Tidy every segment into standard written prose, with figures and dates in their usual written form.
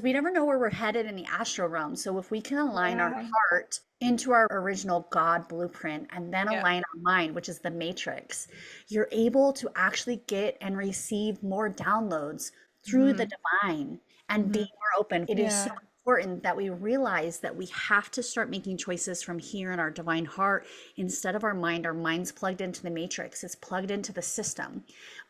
We never know where we're headed in the astral realm. So if we can align our Yeah. heart into our original God blueprint and then Yeah. align our mind, which is the matrix, you're able to actually get and receive more downloads through the Hmm. divine and be Hmm. more open. It is so Yeah. important that we realize that we have to start making choices from here in our divine heart instead of our mind. Our mind's plugged into the matrix, it's plugged into the system,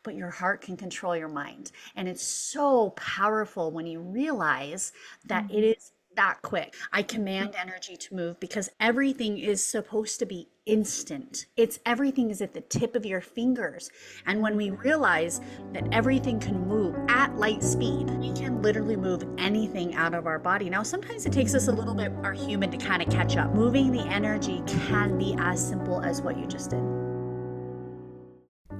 but your heart can control your mind. And it's so powerful when you realize that it Hmm. is that quick. I command energy to move because everything is supposed to be instant. It's everything is at the tip of your fingers. And when we realize that everything can move at light speed, we can literally move anything out of our body. Now, sometimes it takes us a little bit, our human, to kind of catch up. Moving the energy can be as simple as what you just did.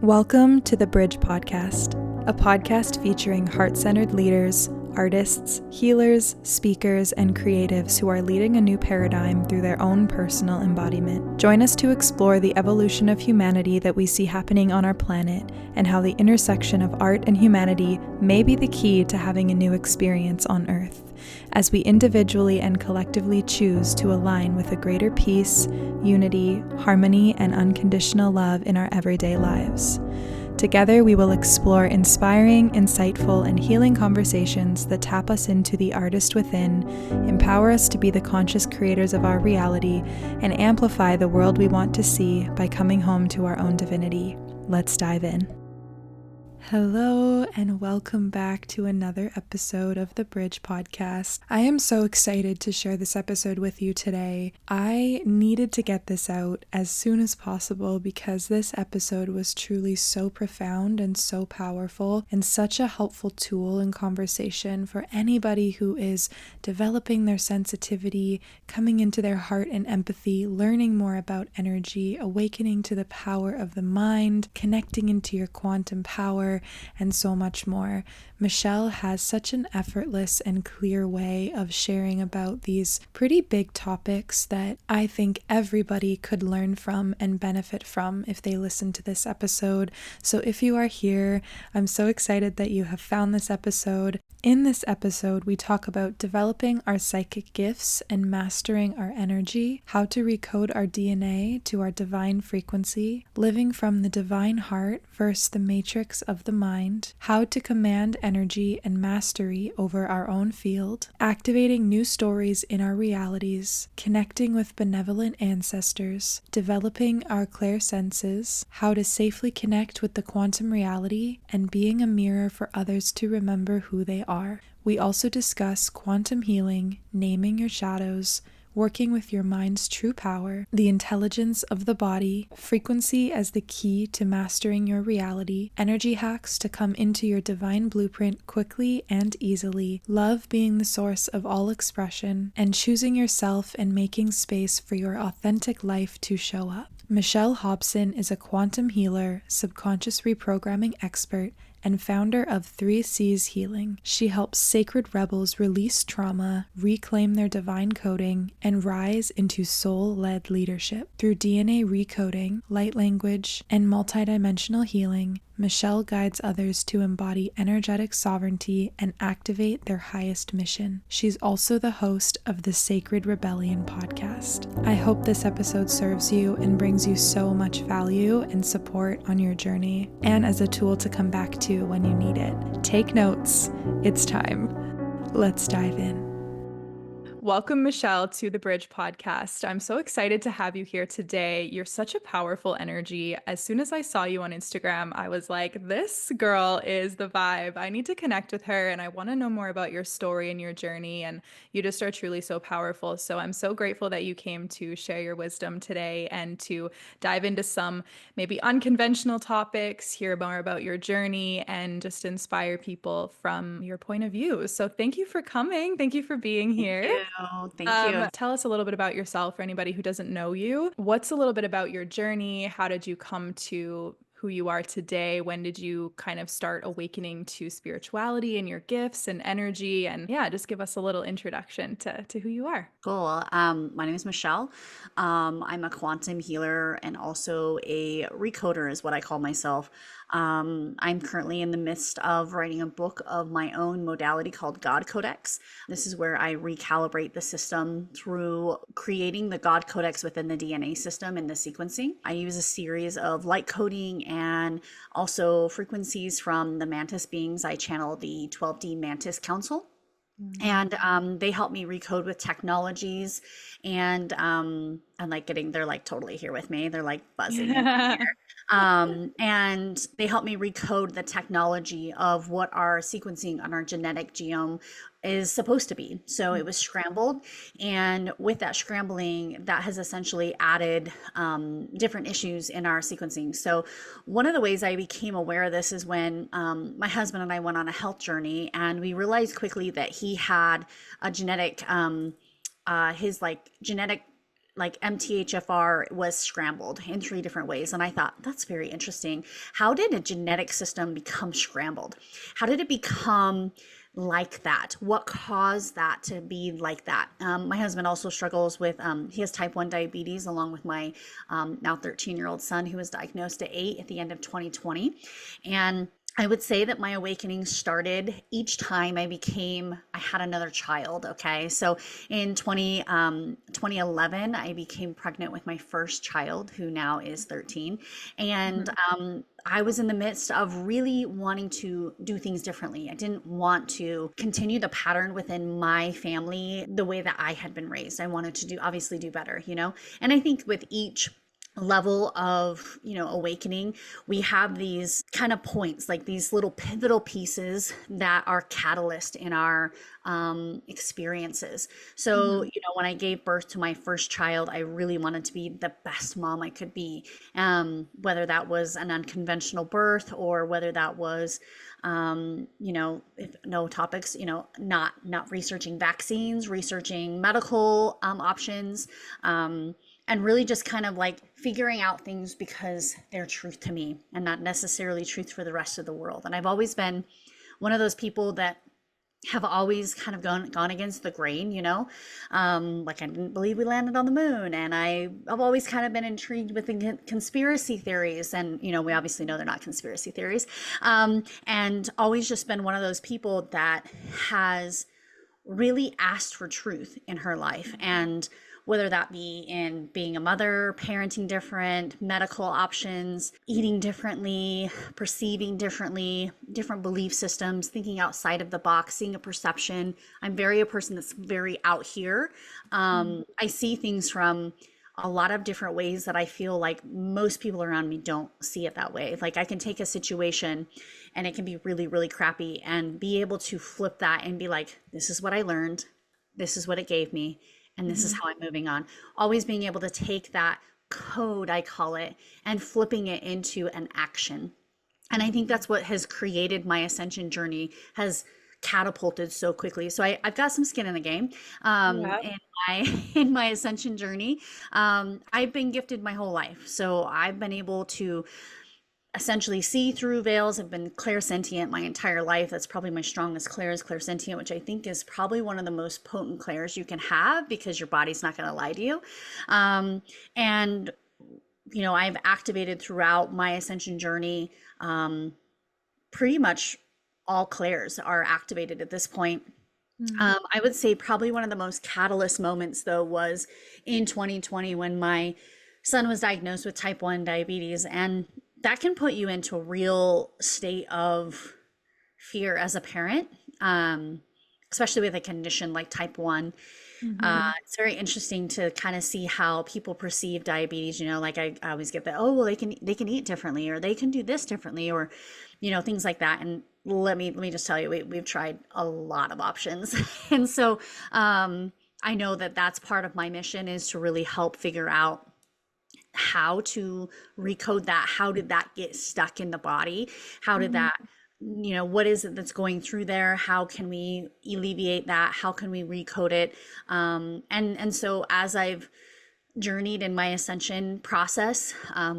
Welcome to the Bridge Podcast, a podcast featuring heart-centered leaders, artists, healers, speakers, and creatives who are leading a new paradigm through their own personal embodiment. Join us to explore the evolution of humanity that we see happening on our planet and how the intersection of art and humanity may be the key to having a new experience on Earth, as we individually and collectively choose to align with a greater peace, unity, harmony, and unconditional love in our everyday lives. Together, we will explore inspiring, insightful, and healing conversations that tap us into the artist within, empower us to be the conscious creators of our reality, and amplify the world we want to see by coming home to our own divinity. Let's dive in. Hello, and welcome back to another episode of the Bridge Podcast. I am so excited to share this episode with you today. I needed to get this out as soon as possible because this episode was truly so profound and so powerful and such a helpful tool in conversation for anybody who is developing their sensitivity, coming into their heart and empathy, learning more about energy, awakening to the power of the mind, connecting into your quantum power, and so much more. Michelle has such an effortless and clear way of sharing about these pretty big topics that I think everybody could learn from and benefit from if they listen to this episode. So if you are here, I'm so excited that you have found this episode. In this episode, we talk about developing our psychic gifts and mastering our energy, how to recode our DNA to our divine frequency, living from the divine heart versus the matrix of the mind, how to command energy and mastery over our own field, activating new stories in our realities, connecting with benevolent ancestors, developing our clair-senses, how to safely connect with the quantum reality, and being a mirror for others to remember who they are. We also discuss quantum healing, naming your shadows, working with your mind's true power, the intelligence of the body, frequency as the key to mastering your reality, energy hacks to come into your divine blueprint quickly and easily, love being the source of all expression, and choosing yourself and making space for your authentic life to show up. Michelle Hobson is a quantum healer, subconscious reprogramming expert, and founder of 3C's Healing. She helps sacred rebels release trauma, reclaim their divine coding, and rise into soul-led leadership. Through DNA recoding, light language, and multidimensional healing, Michelle guides others to embody energetic sovereignty and activate their highest mission. She's also the host of the Sacred Rebellion podcast. I hope this episode serves you and brings you so much value and support on your journey, and as a tool to come back to when you need it. Take notes. It's time. Let's dive in. Welcome, Michelle, to the Bridge Podcast. I'm so excited to have you here today. You're such a powerful energy. As soon as I saw you on Instagram, I was like, this girl is the vibe. I need to connect with her, and I want to know more about your story and your journey. And you just are truly so powerful. So I'm so grateful that you came to share your wisdom today and to dive into some maybe unconventional topics, hear more about your journey, and just inspire people from your point of view. So thank you for coming. Thank you for being Thank here. you. Thank you. Tell us a little bit about yourself for anybody who doesn't know you. What's a little bit about your journey? How did you come to who you are today? When did you kind of start awakening to spirituality and your gifts and energy? And yeah, just give us a little introduction to who you are. Cool. My name is Michelle. I'm a quantum healer and also a recoder, is what I call myself. I'm currently in the midst of writing a book of my own modality called God Codex. This is where I recalibrate the system through creating the God Codex within the DNA system and the sequencing. I use a series of light coding and also frequencies from the mantis beings. I channel the 12D Mantis Council. And they help me recode with technologies, and like they're like totally here with me. They're like buzzing in my ear. And they help me recode the technology of what our sequencing on our genetic genome is supposed to be. So it was scrambled, and with that scrambling, that has essentially added different issues in our sequencing. So one of the ways I became aware of this is when my husband and I went on a health journey, and we realized quickly that he had a genetic, his like genetic like MTHFR was scrambled in 3 different ways. And I thought, that's very interesting. How did a genetic system become scrambled? How did it become like that? What caused that to be like that? My husband also struggles with, he has type 1 diabetes along with my now 13-year-old son, who was diagnosed at 8 at the end of 2020. And I would say that my awakening started each time I had another child. Okay. So in 2011, I became pregnant with my first child, who now is 13. And I was in the midst of really wanting to do things differently. I didn't want to continue the pattern within my family the way that I had been raised. I wanted to obviously do better, And I think with each level of awakening, we have these kind of points, like these little pivotal pieces that are catalyst in our experiences. So when I gave birth to my first child, I really wanted to be the best mom I could be, whether that was an unconventional birth or whether that was if no topics, not researching vaccines, researching medical options, and really just kind of like figuring out things because they're truth to me and not necessarily truth for the rest of the world. And I've always been one of those people that have always kind of gone against the grain, like I didn't believe we landed on the moon. And I've always kind of been intrigued with the conspiracy theories. And, we obviously know they're not conspiracy theories. And always just been one of those people that has really asked for truth in her life. And whether that be in being a mother, parenting different, medical options, eating differently, perceiving differently, different belief systems, thinking outside of the box, seeing a perception. I'm a person that's very out here. I see things from a lot of different ways that I feel like most people around me don't see it that way. Like I can take a situation and it can be really, really crappy and be able to flip that and be like, this is what I learned. This is what it gave me. And this is how I'm moving on. Always being able to take that code, I call it, and flipping it into an action. And I think that's what has created my ascension journey, has catapulted so quickly. So I've got some skin in the game in my ascension journey. I've been gifted my whole life. So I've been able to essentially see through veils. I've been clair-sentient my entire life. That's probably my strongest clair is clair-sentient, which I think is probably one of the most potent clairs you can have because your body's not going to lie to you. And I've activated throughout my ascension journey. Pretty much all clairs are activated at this point. I would say probably one of the most catalyst moments though was in 2020 when my son was diagnosed with type 1 diabetes, and that can put you into a real state of fear as a parent, especially with a condition like type 1. It's very interesting to kind of see how people perceive diabetes. Like I always get that, oh, well, they can eat differently, or they can do this differently, or, things like that. And let me just tell you, we've tried a lot of options. And so I know that that's part of my mission, is to really help figure out how to recode that. How did that get stuck in the body? How did that, what is it that's going through there? How can we alleviate that? How can we recode it? And so as I've journeyed in my ascension process,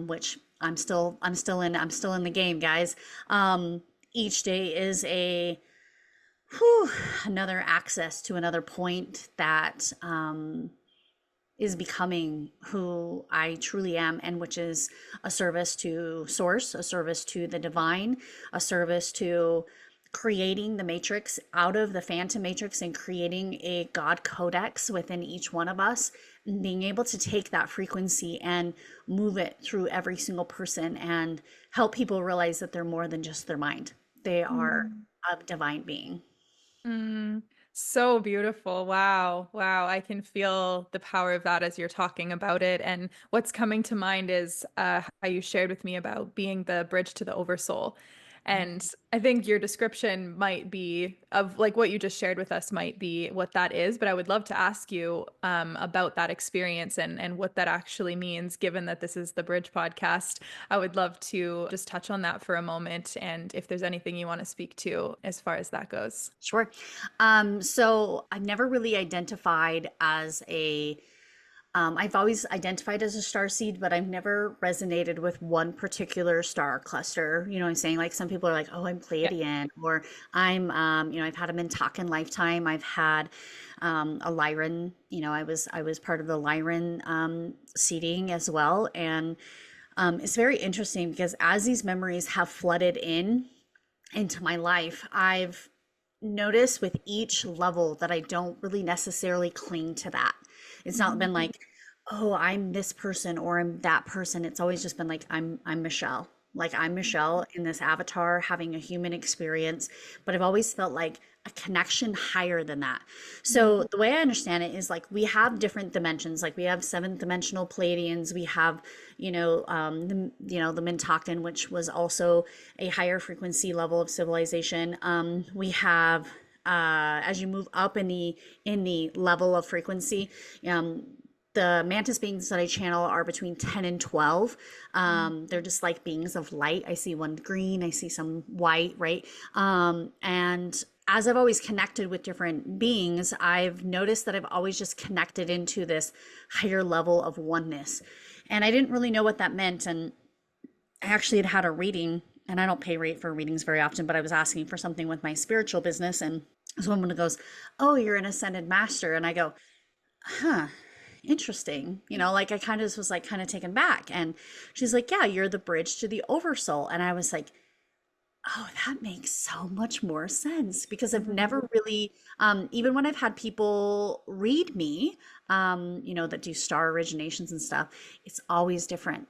which I'm still in the game, guys. Each day is another access to another point that, is becoming who I truly am, and which is a service to source, a service to the divine, a service to creating the matrix out of the phantom matrix and creating a God codex within each one of us, and being able to take that frequency and move it through every single person and help people realize that they're more than just their mind. They are Mm. a divine being. Mm, so beautiful. Wow. Wow. I can feel the power of that as you're talking about it. And what's coming to mind is how you shared with me about being the bridge to the oversoul. And I think your description might be of like what you just shared with us might be what that is. But I would love to ask you about that experience and what that actually means, given that this is the Bridge podcast. I would love to just touch on that for a moment. And if there's anything you want to speak to as far as that goes. Sure. So I've never really identified as I've always identified as a star seed, but I've never resonated with one particular star cluster. You know what I'm saying? Like some people are like, oh, I'm Yeah. Pleiadian, or I've had a Mintakan lifetime. I've had a Lyran, I was part of the Lyran seeding as well. And it's very interesting because as these memories have flooded into my life, I've noticed with each level that I don't really necessarily cling to that. It's not been like, oh, I'm this person or I'm that person. It's always just been like, I'm Michelle. Like I'm Michelle in this avatar having a human experience, but I've always felt like a connection higher than that. So the way I understand it is like we have different dimensions. Like we have seventh dimensional Palladians. We have, the Mintakan, which was also a higher frequency level of civilization. We have as you move up in the level of frequency, the mantis beings that I channel are between 10 and 12. They're just like beings of light. I see one green, I see some white, right? And as I've always connected with different beings, I've noticed that I've always just connected into this higher level of oneness. And I didn't really know what that meant. And I actually had a reading, and I don't pay rate for readings very often, but I was asking for something with my spiritual business. And this woman goes, oh, you're an ascended master. And I go, huh, interesting. Like I kind of was like kind of taken back. And she's like, yeah, you're the bridge to the oversoul. And I was like, oh, that makes so much more sense because I've never really, even when I've had people read me, that do star originations and stuff, it's always different.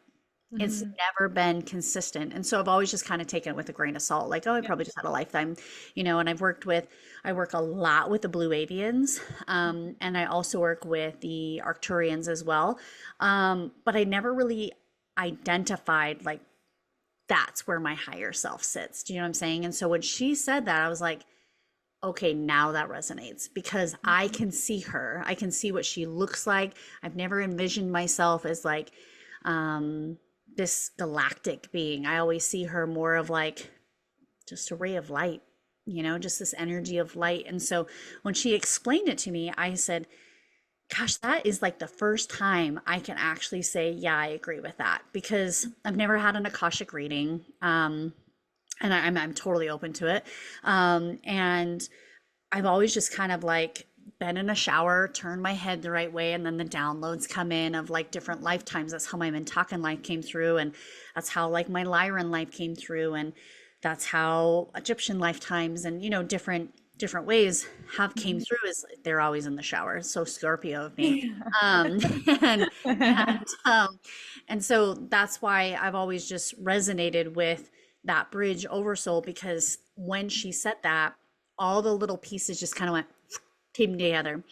It's Mhm. never been consistent. And so I've always just kind of taken it with a grain of salt, like, oh, I Yeah. probably just had a lifetime, and I work a lot with the Blue Avians. And I also work with the Arcturians as well. But I never really identified like that's where my higher self sits. Do you know what I'm saying? And so when she said that, I was like, okay, now that resonates because I can see her. I can see what she looks like. I've never envisioned myself as like this galactic being. I always see her more of like just a ray of light, just this energy of light. And so when she explained it to me, I said, gosh, that is like the first time I can actually say, yeah, I agree with that because I've never had an Akashic reading. And I'm totally open to it. And I've always just kind of like been in a shower, turned my head the right way, and then the downloads come in of like different lifetimes. That's how my Mintakan life came through, and that's how like my Lyran life came through, and that's how Egyptian lifetimes and different ways have came Mhm. through. Is they're always in the shower. It's so Scorpio of me. Um, and and and so that's why I've always just resonated with that bridge oversoul because when she said that, all the little pieces just kind of went came together.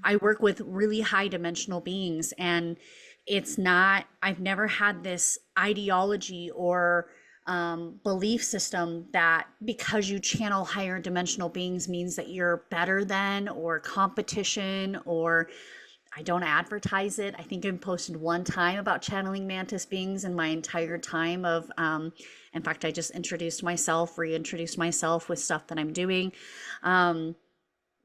I work with really high dimensional beings, and I've never had this ideology or belief system that because you channel higher dimensional beings means that you're better than or competition or I don't advertise it. I think I've posted one time about channeling mantis beings in my entire time of, in fact, I just reintroduced myself with stuff that I'm doing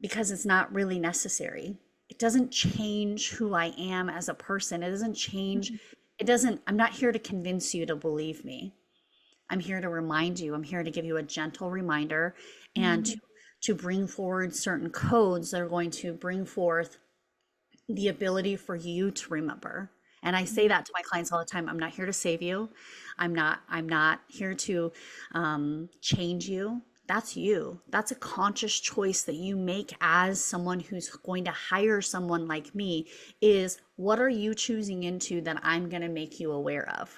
because it's not really necessary. It doesn't change who I am as a person. I'm not here to convince you to believe me. I'm here to remind you. I'm here to give you a gentle reminder and to bring forward certain codes that are going to bring forth the ability for you to remember. And I say that to my clients all the time. I'm not here to save you. I'm not here to change you. That's you. That's a conscious choice that you make as someone who's going to hire someone like me, is what are you choosing into that I'm going to make you aware of?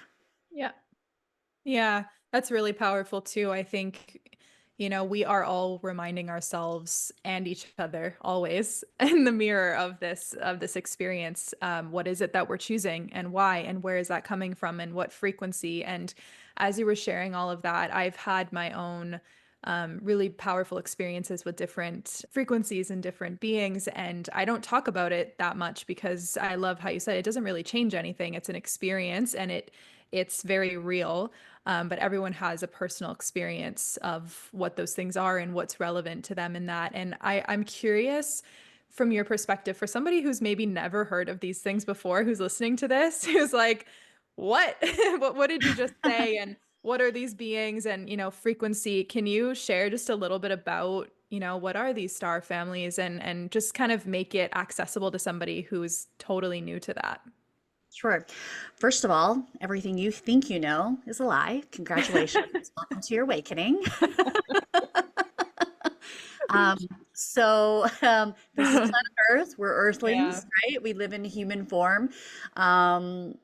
Yeah. Yeah, that's really powerful too. I think, we are all reminding ourselves and each other always in the mirror of this experience. What is it that we're choosing and why and where is that coming from and what frequency? And as you were sharing all of that, I've had my own really powerful experiences with different frequencies and different beings. And I don't talk about it that much because I love how you said it doesn't really change anything. It's an experience and it's very real. But everyone has a personal experience of what those things are and what's relevant to them in that. And I'm curious from your perspective, for somebody who's maybe never heard of these things before, who's listening to this, who's like, what? What did you just say? And what are these beings and, frequency? Can you share just a little bit about, what are these star families and just kind of make it accessible to somebody who's totally new to that? Sure. First of all, everything you think you know is a lie. Congratulations. Welcome to your awakening. Um, this is planet Earth. We're Yeah. Earthlings, right? We live in human form. Um,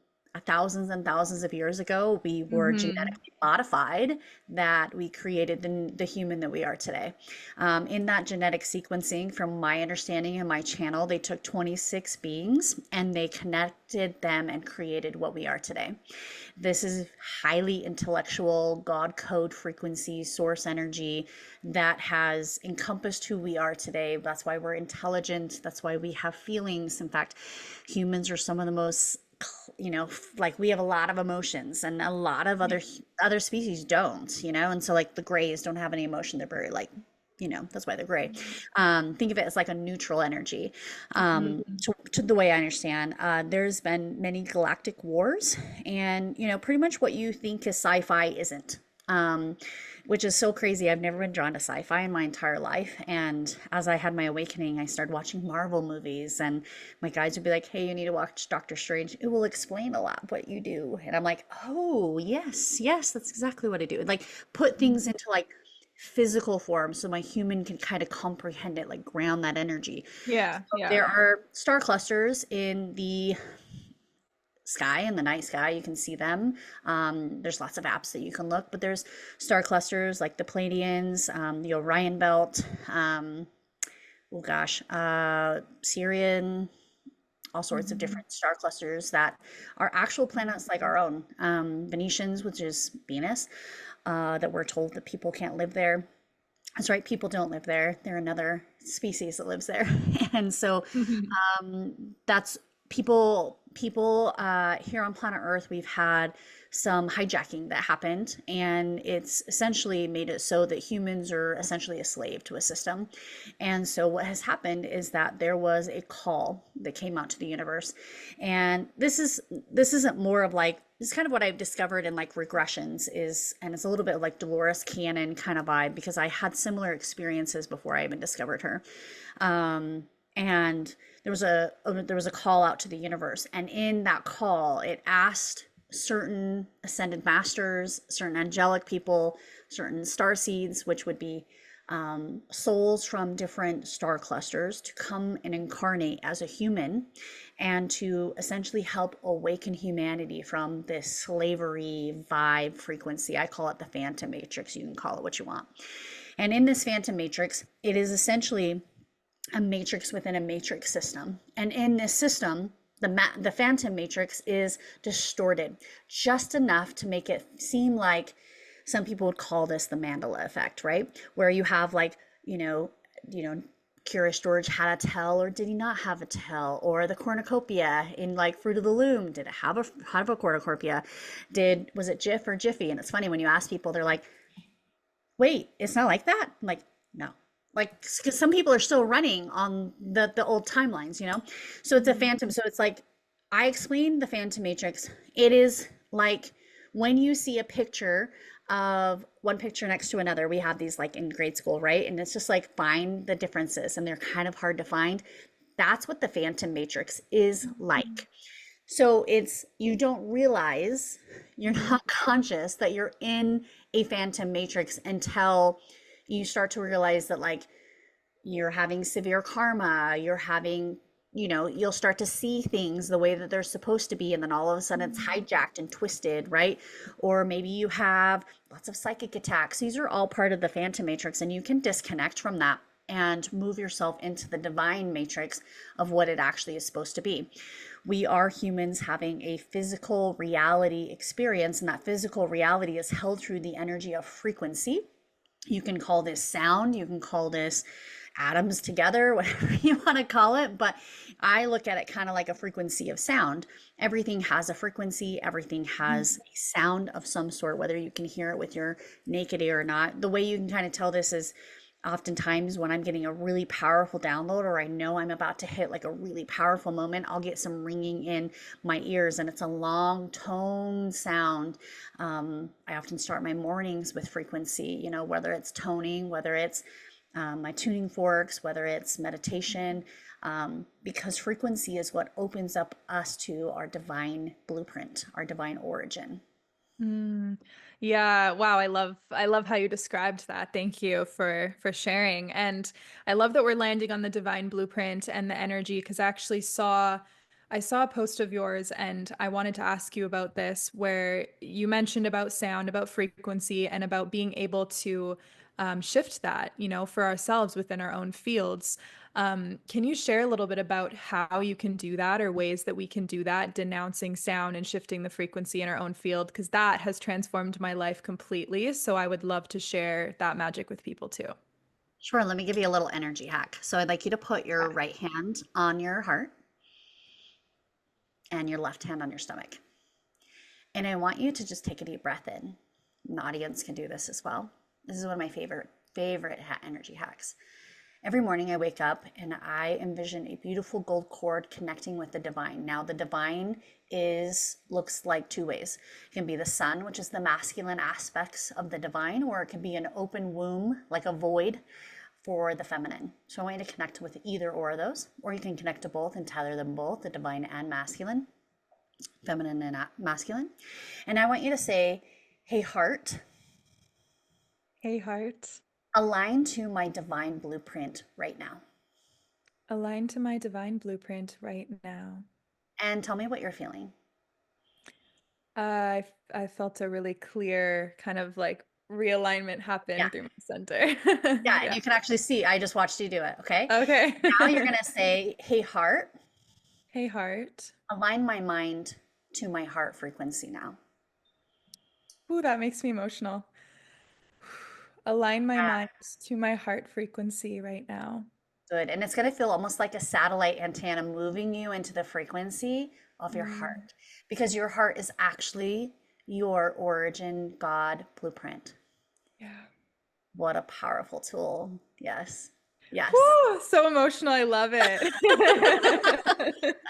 Thousands and thousands of years ago, we were Hmm. genetically modified, that we created the human that we are today. In that genetic sequencing, from my understanding and my channel, they took 26 beings and they connected them and created what we are today. This is highly intellectual, God code frequency, source energy that has encompassed who we are today. That's why we're intelligent. That's why we have feelings. In fact, humans are some of the most, like, we have a lot of emotions, and a lot of Yeah. other species don't, and so like the grays don't have any emotion. They're very like, that's why they're gray. Think of it as like a neutral energy. Mhm. To the way I understand, there's been many galactic wars, and pretty much what you think is sci-fi isn't. Which is so crazy. I've never been drawn to sci-fi in my entire life. And as I had my awakening, I started watching Marvel movies, and my guides would be like, "Hey, you need to watch Doctor Strange. It will explain a lot what you do." And I'm like, "Oh, yes, yes, that's exactly what I do." Like, put things into like physical form so my human can kind of comprehend it, like ground that energy. Yeah, So yeah. there are star clusters in the sky, in the night sky. You can see them. There's lots of apps that you can look, but there's star clusters like the Pleiadians, the Orion Belt, oh gosh, Sirian, all sorts of Mhm. different star clusters that are actual planets like our own. Venetians, which is Venus, that we're told that people can't live there. That's right, people don't live there. They're another species that lives there. And so that's people here on planet Earth. We've had some hijacking that happened, and it's essentially made it so that humans are essentially a slave to a system. And so what has happened is that there was a call that came out to the universe, and this isn't more of like, this is kind of what I've discovered in like regressions is, and it's a little bit of like Dolores Cannon kind of vibe, because I had similar experiences before I even discovered her. And there was a call out to the universe, and in that call it asked certain ascended masters, certain angelic people, certain star seeds, which would be souls from different star clusters, to come and incarnate as a human and to essentially help awaken humanity from this slavery vibe frequency. I call it the phantom matrix. You can call it what you want. And in this phantom matrix, it is essentially a matrix within a matrix system. And in this system, the phantom matrix is distorted just enough to make it seem like, some people would call this the Mandela effect, right? Where you have like, Curious George had a tail or did he not have a tail? Or the cornucopia in like Fruit of the Loom, did it have a cornucopia? Was it Jif or Jiffy? And it's funny when you ask people, they're like, wait, it's not like that. I'm like, no. Like, because some people are still running on the old timelines, So it's a Mhm. phantom. So it's like, I explained the phantom matrix. It is like when you see a picture of one picture next to another. We have these like in grade school, right? And it's just like find the differences, and they're kind of hard to find. That's what the phantom matrix is like. So it's, you don't realize, you're not conscious that you're in a phantom matrix until you start to realize that, like, you're having severe karma, you're having, you'll start to see things the way that they're supposed to be, and then all of a sudden it's hijacked and twisted, right? Or maybe you have lots of psychic attacks. These are all part of the phantom matrix, and you can disconnect from that and move yourself into the divine matrix of what it actually is supposed to be. We are humans having a physical reality experience, and that physical reality is held through the energy of frequency. You can call this sound, you can call this atoms together, whatever you want to call it. But I look at it kind of like a frequency of sound. Everything has a frequency, everything has a sound of some sort, whether you can hear it with your naked ear or not. The way you can kind of tell this is oftentimes when I'm getting a really powerful download, or I know I'm about to hit like a really powerful moment, I'll get some ringing in my ears, and it's a long tone sound. I often start my mornings with frequency, whether it's toning, whether it's my tuning forks, whether it's meditation, because frequency is what opens up us to our divine blueprint, our divine origin. Yeah, wow, I love how you described that. Thank you for sharing. And I love that we're landing on the divine blueprint and the energy, because I saw a post of yours and I wanted to ask you about this, where you mentioned about sound, about frequency, and about being able to shift that, for ourselves within our own fields. Can you share a little bit about how you can do that, or ways that we can do that, denouncing sound and shifting the frequency in our own field? Because that has transformed my life completely. So I would love to share that magic with people too. Sure, let me give you a little energy hack. So I'd like you to put your right hand on your heart and your left hand on your stomach. And I want you to just take a deep breath in. The audience can do this as well. This is one of my favorite energy hacks. Every morning I wake up and I envision a beautiful gold cord connecting with the divine. Now the divine looks like two ways. It can be the sun, which is the masculine aspects of the divine, or it can be an open womb, like a void, for the feminine. So I want you to connect with either or of those, or you can connect to both and tether them both, the divine and masculine, feminine and masculine. And I want you to say, hey heart, Hey, heart, align to my divine blueprint right now. align to my divine blueprint right now. And tell me what you're feeling. I felt a really clear kind of like realignment Yeah. happen through my center. Yeah. And Yeah. you can actually see, I just watched you do it. Okay. Okay. Now you're going to say, hey heart, Hey, heart. align my mind to my heart frequency now. Ooh, that makes me emotional. Align my mind to my heart frequency right now. Good. And it's going to feel almost like a satellite antenna moving you into the frequency of your Mm, heart, because your heart is actually your origin God blueprint. yeah. What a powerful tool. Yes. Yes. Woo, so emotional. I love it.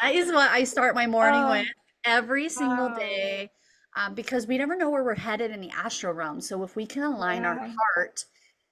That is what I start my morning Oh, with every single wow. day, because we never know where we're headed in the astral realm. So if we can align our Yeah. heart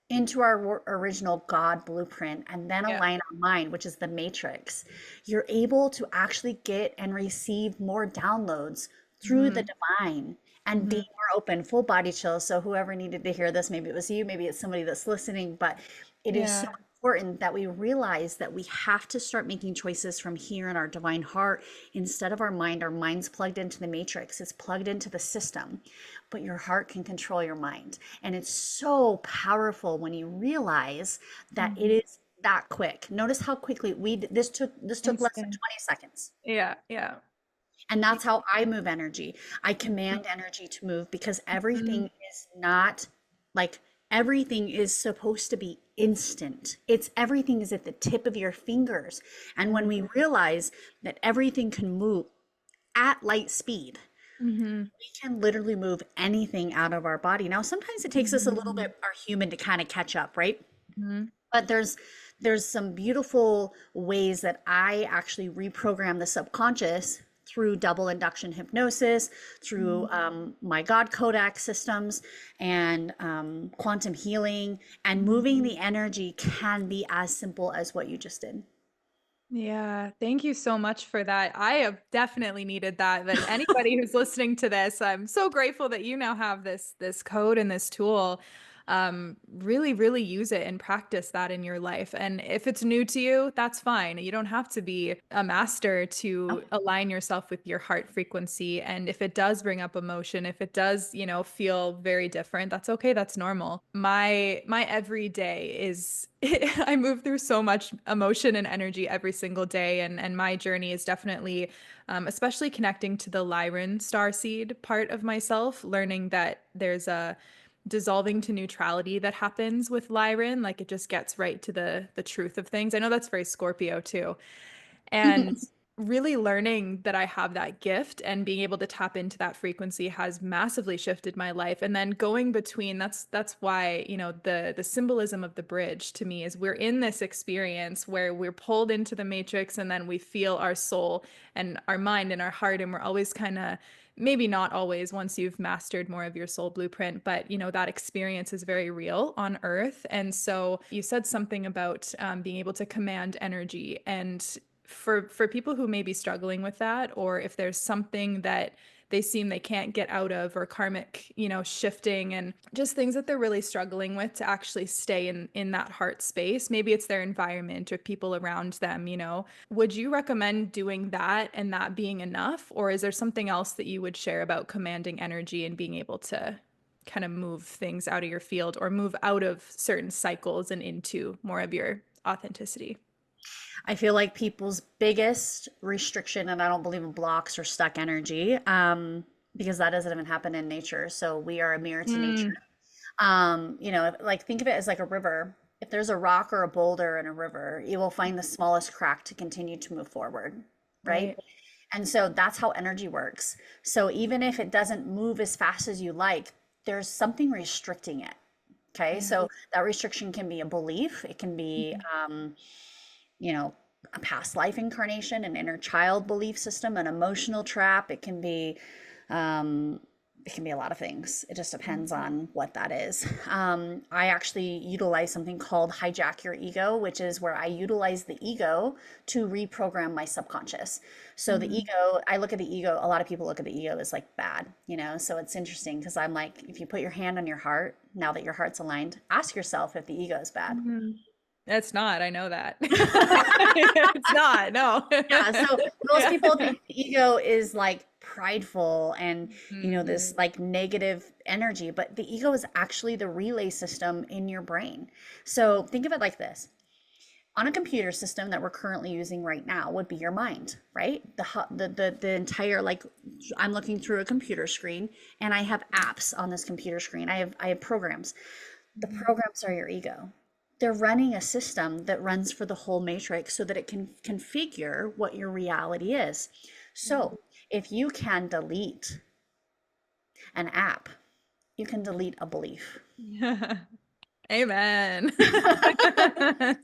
into our original God blueprint and then Yeah. align our mind, which is the matrix, you're able to actually get and receive more downloads through the Hmm. divine and be Hmm. more open, full body chills. So whoever needed to hear this, maybe it was you, maybe it's somebody that's listening, but it is so Yeah. important that we realize that we have to start making choices from here in our divine heart instead of our mind. Our mind's plugged into the matrix, it's plugged into the system, but your heart can control your mind. And it's so powerful when you realize that it Hmm. is that quick. Notice how quickly this took less than Instant. 20 seconds. Yeah. Yeah. And that's how I move energy. I command energy to move because everything Mhm. is not like, everything is supposed to be instant. It's, everything is at the tip of your fingers. And when we realize that everything can move at light speed, Mhm. we can literally move anything out of our body. Now, sometimes it takes us a little Mhm. bit, our human, to kind of catch up, right? Mhm. But there's some beautiful ways that I actually reprogram the subconscious through double induction hypnosis, through Mhm. my God Kodak systems, and quantum healing. And Mhm. moving the energy can be as simple as what you just did. Yeah, thank you so much for that. I have definitely needed that. But anybody who's listening to this, I'm so grateful that you now have this code and this tool. Really, really use it and practice that in your life. And if it's new to you, that's fine. You don't have to be a master to align yourself with your heart frequency. And if it does bring up emotion, if it does, feel very different, that's okay. That's normal. My everyday is I move through so much emotion and energy every single day, and my journey is definitely, especially connecting to the Lyran starseed part of myself, learning that there's a dissolving to neutrality that happens with Lyran, like it just gets right to the truth of things. I know that's very Scorpio too. And really learning that I have that gift and being able to tap into that frequency has massively shifted my life. And then going between, that's why, the symbolism of the bridge to me is we're in this experience where we're pulled into the matrix and then we feel our soul and our mind and our heart, and we're always kind of, maybe not always once you've mastered more of your soul blueprint, but that experience is very real on earth. And so you said something about being able to command energy, and for people who may be struggling with that, or if there's something that they seem they can't get out of, or karmic, shifting, and just things that they're really struggling with to actually stay in that heart space. Maybe it's their environment or people around them, Would you recommend doing that and that being enough? Or is there something else that you would share about commanding energy and being able to kind of move things out of your field or move out of certain cycles and into more of your authenticity? I feel like people's biggest restriction, and I don't believe in blocks or stuck energy, because that doesn't even happen in nature. So we are a mirror to nature. Mm, Like think of it as like a river. If there's a rock or a boulder in a river, you will find the smallest crack to continue to move forward, right? right. And so that's how energy works. So even if it doesn't move as fast as you like, there's something restricting it. Okay. Yeah. So that restriction can be a belief, it can be, Mhm. you know, a past life incarnation, an inner child belief system, an emotional trap. Um, it can be a lot of things. It just depends on what that is. I actually utilize something called hijack your ego, which is where I utilize the ego to reprogram my subconscious. So the Mhm. ego, I look at the ego, a lot of people look at the ego as like bad, So it's interesting because I'm like, if you put your hand on your heart, now that your heart's aligned, ask yourself if the ego is bad. Mhm. It's not, I know that. It's not, no. Yeah, so most Yeah. people think the ego is like prideful and, this Mhm. like negative energy, but the ego is actually the relay system in your brain. So think of it like this. On a computer system that we're currently using right now would be your mind, right? The entire like I'm looking through a computer screen and I have apps on this computer screen. I have programs. The Mhm. programs are your ego. They're running a system that runs for the whole matrix so that it can configure what your reality is. So if you can delete an app, you can delete a belief. Yeah. Amen.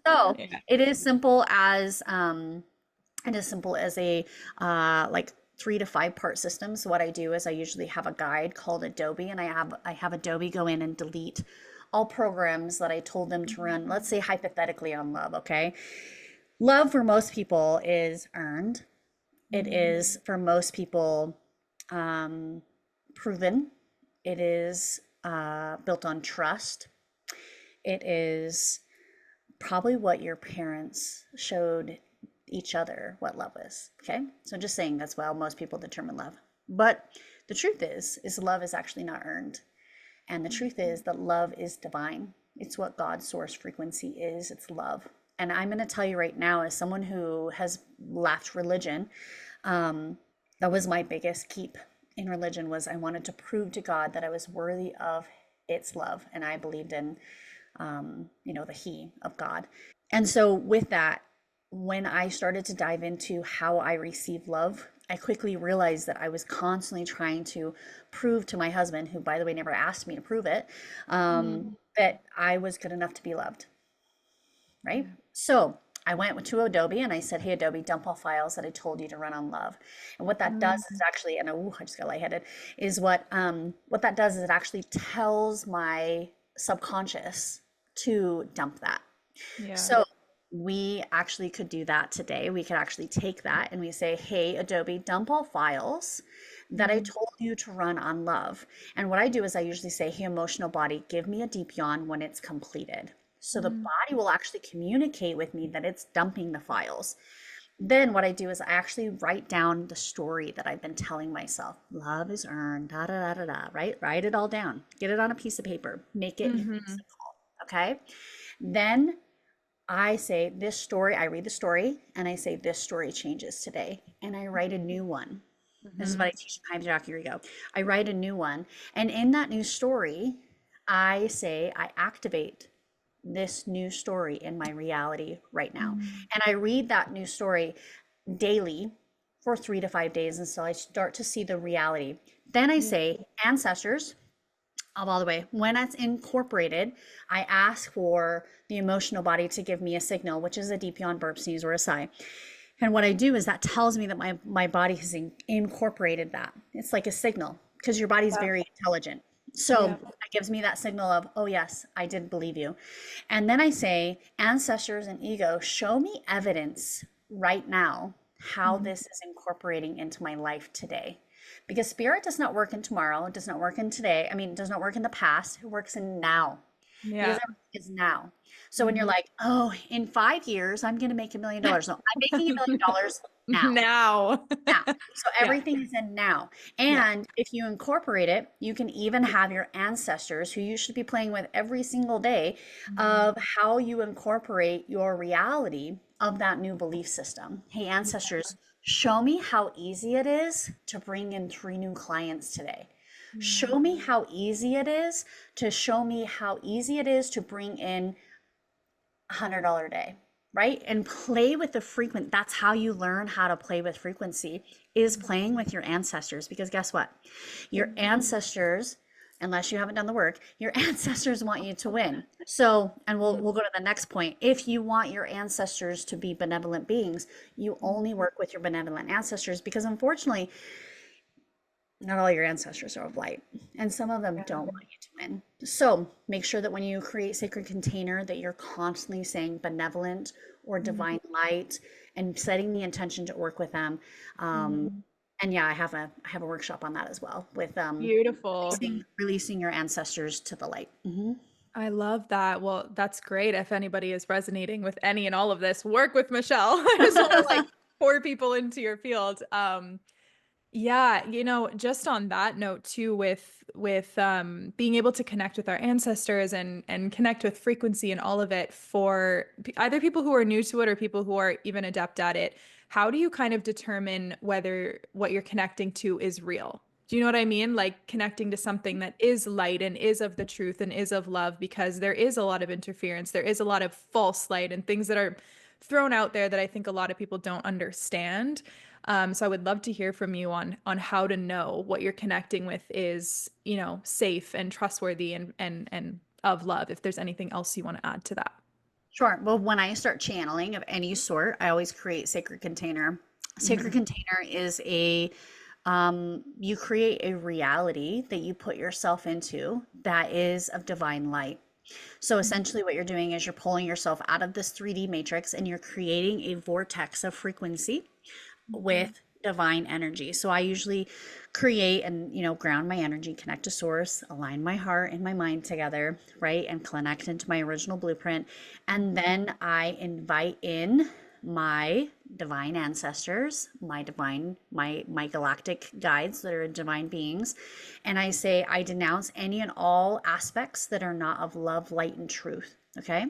So Yeah. it is simple as a like 3 to 5 part system. So what I do is I usually have a guide called Adobe, and I have Adobe go in and delete all programs that I told them to run. Let's say hypothetically on love, okay? Love for most people is earned. It Mhm. is for most people um, proven. It is built on trust. It is probably what your parents showed each other what love is. Okay. So just saying that's how most people determine love. But the truth is love is actually not earned. And the truth is that love is divine. It's what God's source frequency is. It's love. And I'm going to tell you right now, as someone who has left religion, um, that was my biggest keep in religion was I wanted to prove to God that I was worthy of its love. And I believed in, the He of God. And so, with that, when I started to dive into how I receive love, I quickly realized that I was constantly trying to prove to my husband, who, by the way, never asked me to prove it, Mhm. that I was good enough to be loved. Right. Yeah. So, I went to Adobe and I said, "Hey, Adobe, dump all files that I told you to run on love." And what that does is Mhm. actually, and I just got lightheaded, is what that does is it actually tells my subconscious to dump that. Yeah. So we actually could do that today. We could actually take that and we say, hey, Adobe, dump all files that I told you to run on love. And what I do is I usually say, hey, emotional body, give me a deep yawn when it's completed. So the body will actually communicate with me that it's dumping the files. Then what I do is I actually write down the story that I've been telling myself. Love is earned, da da da da da, right? Write it all down. Get it on a piece of paper. Make it Mm-hmm. physical. Okay. Then I say this story, I read the story and I say this story changes today. And I write a new one. This is what Mm-hmm. I teach in Hypnagogy Go. I write a new one. And in that new story, I say I activate this new story in my reality right now. And I read that new story daily for 3 to 5 days until I start to see the reality. Then I Yeah. say, ancestors, of all the way, when it's incorporated, I ask for the emotional body to give me a signal, which is a deep yawn, burp, sneeze, or a sigh. And what I do is that tells me that my body has incorporated that. It's like a signal because your body's Yeah. very intelligent. So Yeah. it gives me that signal of, oh, yes, I did believe you. And then I say, ancestors and ego, show me evidence right now how Mhm. this is incorporating into my life today. Because spirit does not work in tomorrow, it does not work in today. I mean, it does not work in the past, it works in now because Yeah. everything is now. So when you're Mhm. like, oh, in 5 years, I'm going to make $1 million. No, I'm making $1 million now. Now. Now. So Yeah. everything is in now. Yeah. And if you incorporate it, you can even have your ancestors who you should be playing with every single day Mhm. of how you incorporate your reality of that new belief system. Hey, ancestors, show me how easy it is to bring in 3 new clients today. Yeah. Show me how easy it is to show me how easy it is to bring in $100 a day, right? And play with the frequent. That's how you learn how to play with frequency is playing with your ancestors. Because guess what? Your ancestors, unless you haven't done the work, your ancestors want you to win. So, and we'll go to the next point. If you want your ancestors to be benevolent beings, you only work with your benevolent ancestors because unfortunately, not all your ancestors are of light, and some of them don't want you to win. So make sure that when you create sacred container that you're constantly saying benevolent or divine light and setting the intention to work with them. Um, Mhm. and yeah, I have a workshop on that as well with Beautiful. releasing your ancestors to the light. I love that. Well, that's great. If anybody is resonating with any and all of this, work with Michelle. I just want to like pour people into your field. Yeah, just on that note too, with being able to connect with our ancestors and connect with frequency and all of it for either people who are new to it or people who are even adept at it, how do you kind of determine whether what you're connecting to is real? Do you know what I mean? Like connecting to something that is light and is of the truth and is of love, because there is a lot of interference, there is a lot of false light and things that are thrown out there that I think a lot of people don't understand. So I would love to hear from you on how to know what you're connecting with is, safe and trustworthy and of love, if there's anything else you want to add to that. Sure. Well, when I start channeling of any sort, I always create sacred container. Sacred Hmm. container is you create a reality that you put yourself into that is of divine light. So essentially, what you're doing is you're pulling yourself out of this 3D matrix and you're creating a vortex of frequency with divine energy. So I usually create and ground my energy, connect to source, align my heart and my mind together, right? And connect into my original blueprint. And then I invite in my divine ancestors, my galactic guides that are divine beings, and I say I denounce any and all aspects that are not of love, light, and truth. Okay.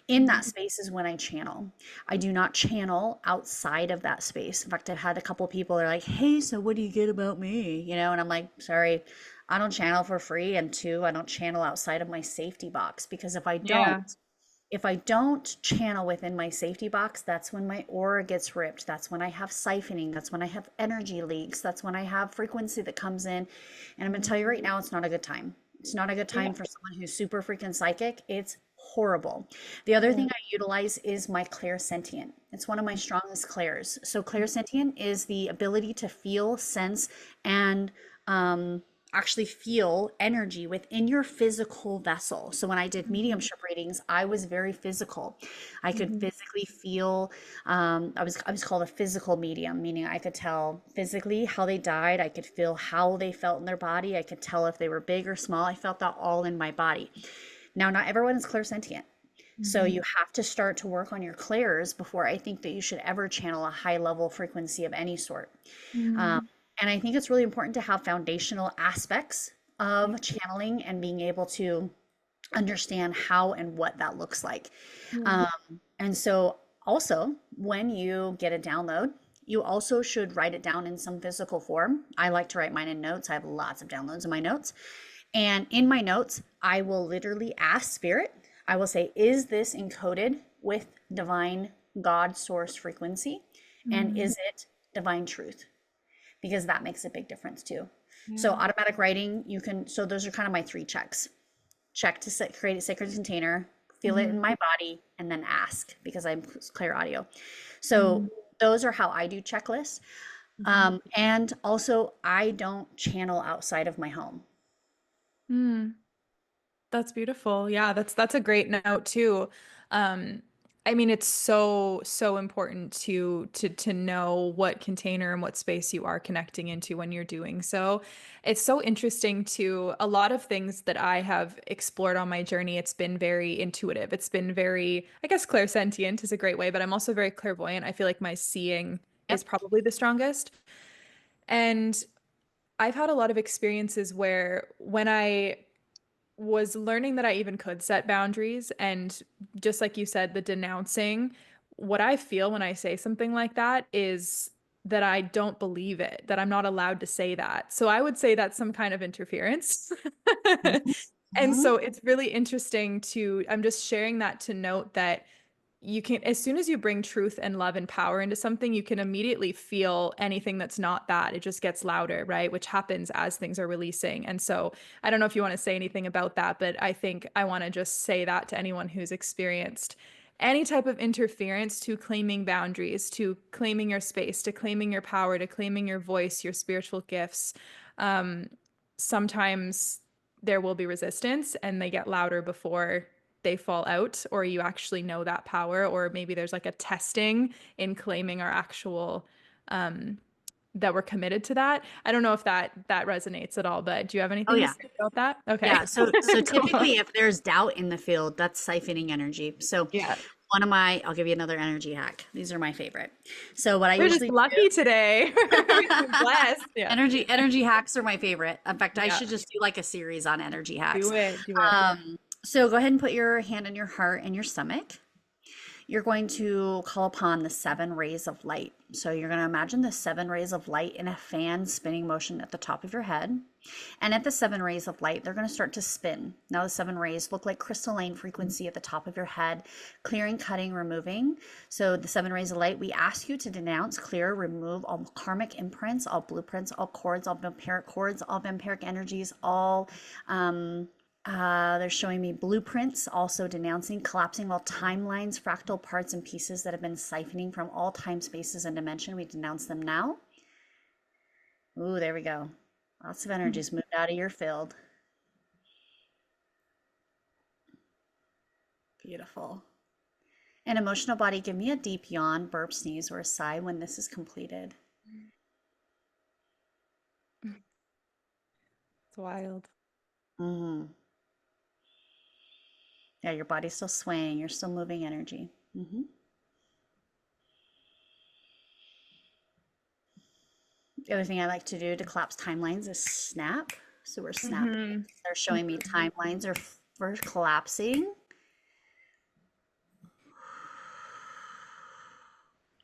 In that space is when I channel. I do not channel outside of that space. In fact, I've had a couple people that are like, hey, so what do you get about me? And I'm like, sorry, I don't channel for free. And two, I don't channel outside of my safety box because Yeah. if I don't channel within my safety box, that's when my aura gets ripped. That's when I have siphoning. That's when I have energy leaks. That's when I have frequency that comes in. And I'm going to tell you right now, it's not a good time. It's not a good Yeah. time for someone who's super freaking psychic. It's horrible. The other Yeah. thing I utilize is my clair-sentient. It's one of my strongest clairs. So clair-sentient is the ability to feel, sense, and actually feel energy within your physical vessel. So when I did mediumship readings, I was very physical. I could Mhm. physically feel, I was called a physical medium, meaning I could tell physically how they died. I could feel how they felt in their body. I could tell if they were big or small. I felt that all in my body. Now, not everyone is clairsentient. So Mhm. you have to start to work on your clairs before I think that you should ever channel a high level frequency of any sort. Um, Mhm. and I think it's really important to have foundational aspects Yeah. of channeling and being able to understand how and what that looks like. Yeah. Um, and so, also, when you get a download, you also should write it down in some physical form. I like to write mine in notes. I have lots of downloads in my notes. And in my notes, I will literally ask Spirit, I will say, is this encoded with divine God source frequency? And Mhm. is it divine truth? Because that makes a big difference too. So Yeah. automatic writing, you can, so those are kind of my three checks. Check to create a sacred container, feel it Mhm. in my body, and then ask because I'm clear audio. So Mhm. those are how I do checklists. Mhm. And also, I don't channel outside of my home. Mm. That's beautiful. Yeah, that's a great note too. Um, I mean, it's so important to know what container and what space you are connecting into when you're doing so. It's so interesting to a lot of things that I have explored on my journey. It's been very intuitive. It's been very, I guess, clairsentient is a great way, but I'm also very clairvoyant. I feel like my seeing is Yep. probably the strongest. And I've had a lot of experiences where when I was learning that I even could set boundaries. And just like you said, the denouncing, what I feel when I say something like that is that I don't believe it, that I'm not allowed to say that. So I would say that's some kind of interference. And Mhm. so it's really interesting to, I'm just sharing that to note that you can, as soon as you bring truth and love and power into something, you can immediately feel anything that's not that. It just gets louder, right? Which happens as things are releasing. And so I don't know if you want to say anything about that, but I think I want to just say that to anyone who's experienced any type of interference to claiming boundaries, to claiming your space, to claiming your power, to claiming your voice, your spiritual gifts. Um, Sometimes there will be resistance and they get louder before they fall out, or you actually know that power, or maybe there's like a testing in claiming our actual that we're committed to that. I don't know if that resonates at all, but do you have Oh anything to yeah. say about that? Okay. Yeah, so Cool. typically if there's doubt in the field, that's siphoning energy. So Yeah. I'll give you another energy hack. These are my favorite. So what I We're just usually lucky today. We've been blessed. Yeah. energy hacks are my favorite. In fact, I Yeah. should just do like a series on energy Do hacks. it. Do it. So go ahead and put your hand on your heart and your stomach. You're going to call upon the seven rays of light. So you're going to imagine the seven rays of light in a fan spinning motion at the top of your head. And at the seven rays of light, they're going to start to spin. Now, the seven rays look like crystalline frequency at the top of your head, clearing, cutting, removing. So, the seven rays of light, we ask you to denounce, clear, remove all karmic imprints, all blueprints, all cords, all vampiric energies, all they're showing me blueprints, also denouncing, collapsing all timelines, fractal parts, and pieces that have been siphoning from all time, spaces, and dimension. We denounce them now. Ooh, there we go. Lots of energies moved out of your field. Beautiful. And emotional body, give me a deep yawn, burp, sneeze, or a sigh when this is completed. It's wild. Mm. Yeah, your body's still swaying. You're still moving energy. The other thing I like to do to collapse timelines is snap. So we're snapping. Hmm. They're showing me timelines are first collapsing.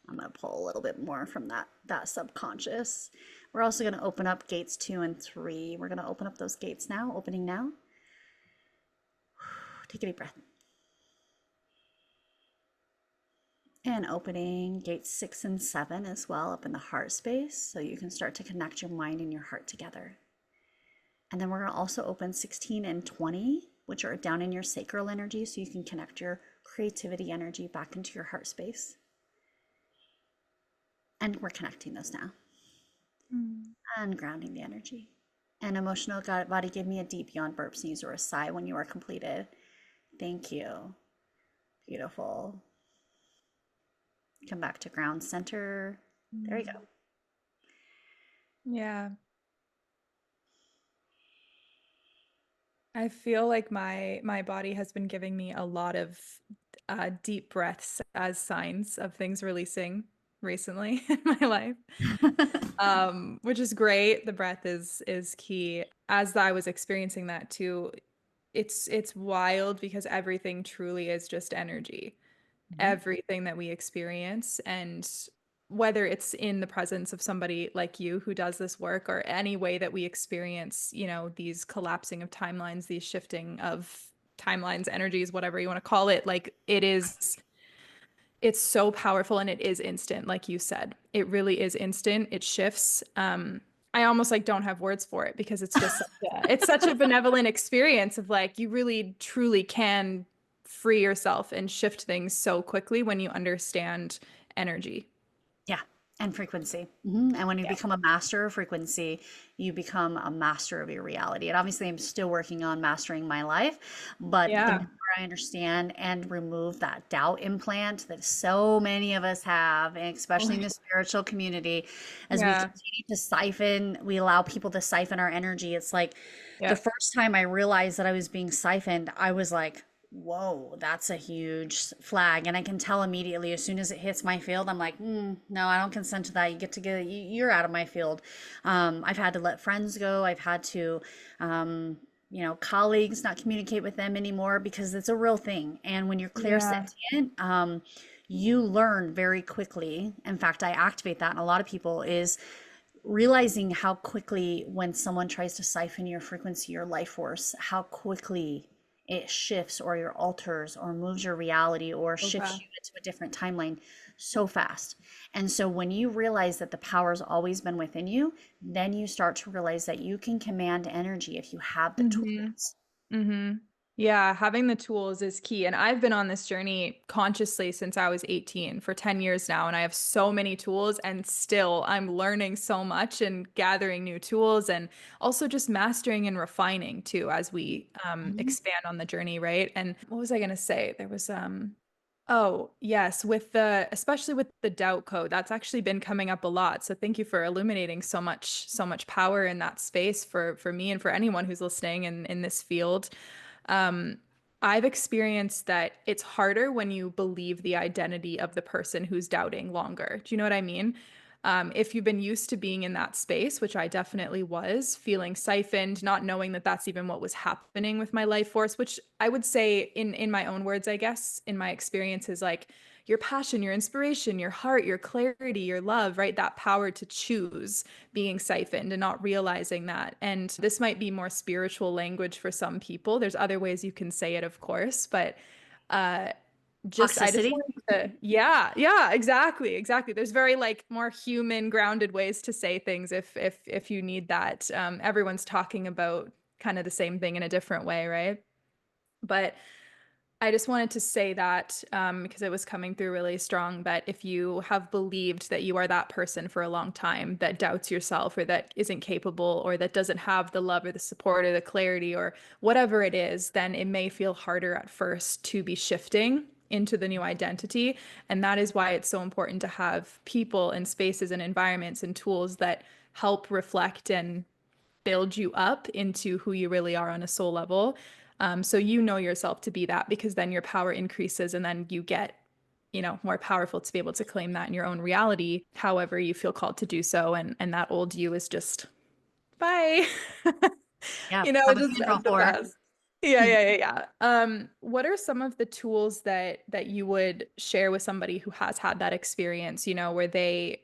I'm going to pull a little bit more from that subconscious. We're also going to open up gates 2 and 3. We're going to open up those gates now, opening now. Take a deep breath. And opening gates 6 and 7 as well up in the heart space so you can start to connect your mind and your heart together. And then we're going to also open 16 and 20, which are down in your sacral energy so you can connect your creativity energy back into your heart space. And we're connecting those now and grounding the energy. And emotional body, give me a deep yawn, burp, sneeze, or a sigh when you are completed. Thank you. Beautiful. Come back to ground center. There you go. Yeah. I feel like my body has been giving me a lot of deep breaths as signs of things releasing recently in my life. Which is great. The breath is key. As I was experiencing that too, it's wild because everything truly is just energy. Mhm. Everything that we experience, and whether it's in the presence of somebody like you who does this work or any way that we experience, these collapsing of timelines, these shifting of timelines, energies, whatever you want to call it, like it's so powerful and it is instant, like you said. It really is instant. It shifts. I almost like don't have words for it because it's just it's such a benevolent experience of like you really truly can free yourself and shift things so quickly when you understand energy. Yeah, and frequency. And when you Yeah. become a master of frequency, you become a master of your reality. And obviously, I'm still working on mastering my life, but the more Yeah. I understand and remove that doubt implant that so many of us have, and Oh, especially in the spiritual community, as we yeah. continue to siphon, we allow people to siphon our energy. It's like the Yeah. first time I realized that I was being siphoned, I was like, whoa, that's a huge flag. And I can tell immediately as soon as it hits my field, I'm like, no, I don't consent to that. You get to get, you're out of my field. I've had to let friends go. I've had to, colleagues not communicate with them anymore because it's a real thing. And when you're clear Yeah. sentient, you learn very quickly. In fact, I activate that in a lot of people is realizing how quickly when someone tries to siphon your frequency, your life force, how quickly it shifts or your alters or moves your reality or So shifts you fast. into a different timeline so fast. And so when you realize that the power's always been within you, then you start to realize that you can command energy if you have the Mm-hmm. tools. Mm-hmm. Yeah, having the tools is key. And I've been on this journey consciously since I was 18 for 10 years now. And I have so many tools, and still I'm learning so much and gathering new tools and also just mastering and refining too as we Mhm. expand on the journey, right? And what was I going to say? There was oh, yes, with the especially with the doubt code, that's actually been coming up a lot. So thank you for illuminating so much power in that space for me and for anyone who's listening in this field. Um, I've experienced that it's harder when you believe the identity of the person who's doubting longer. Do you know what I mean? If you've been used to being in that space, which I definitely was, feeling siphoned, not knowing that that's even what was happening with my life force, which I would say in my own words, I guess, in my experience is like your passion, your inspiration, your heart, your clarity, your love, right? That power to choose being siphoned and not realizing that. And this might be more spiritual language for some people. There's other ways you can say it, of course, but uh I just Toxicity. wanted to, yeah, yeah, exactly, exactly. There's very like more human grounded ways to say things if you need that. Everyone's talking about kind of the same thing in a different way, right? But I just wanted to say that because it was coming through really strong. That if you have believed that you are that person for a long time that doubts yourself or that isn't capable or that doesn't have the love or the support or the clarity or whatever it is, then it may feel harder at first to be shifting into the new identity. And that is why it's so important to have people and spaces and environments and tools that help reflect and build you up into who you really are on a soul level. So you know yourself to be that because then your power increases and then you get, more powerful to be able to claim that in your own reality, however you feel called to do so. And that old you is just bye. Yeah, have a Just funeral the for. best. Yeah, yeah, yeah, yeah. What are some of the tools that you would share with somebody who has had that experience, where they're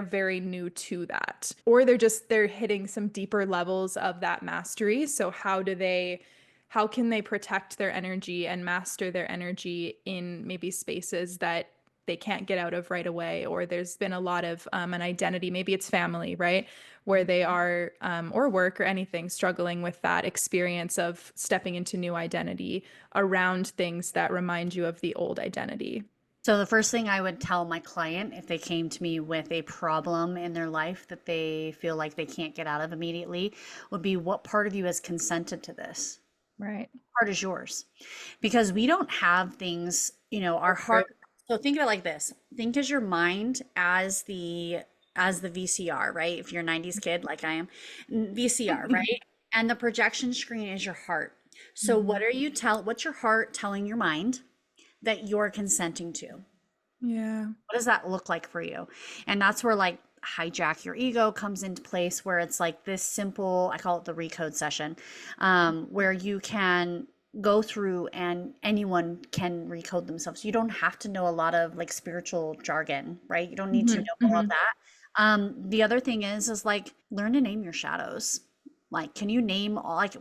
very new to that, or they're hitting some deeper levels of that mastery. So how can they protect their energy and master their energy in maybe spaces that they can't get out of right away, or there's been a lot of an identity, maybe it's family, right? Where they are, or work or anything, struggling with that experience of stepping into new identity around things that remind you of the old identity. So the first thing I would tell my client if they came to me with a problem in their life that they feel like they can't get out of immediately would be, what part of you has consented to this? Right. What part is yours? Because we don't have things, our That's true. heart. So think of it like this. Think as your mind as the VCR, right? If you're a 90s kid like I am, VCR, right? And the projection screen is your heart. So Mhm. what's your heart telling your mind that you're consenting to? Yeah. What does that look like for you? And that's where like hijack your ego comes into place, where it's like this simple, I call it the recode session, where you can go through and anyone can recode themselves. You don't have to know a lot of like spiritual jargon, right? You don't need to Hmm. know all of Hmm. that. The other thing is like learn to name your shadows. Like, can you name all, like,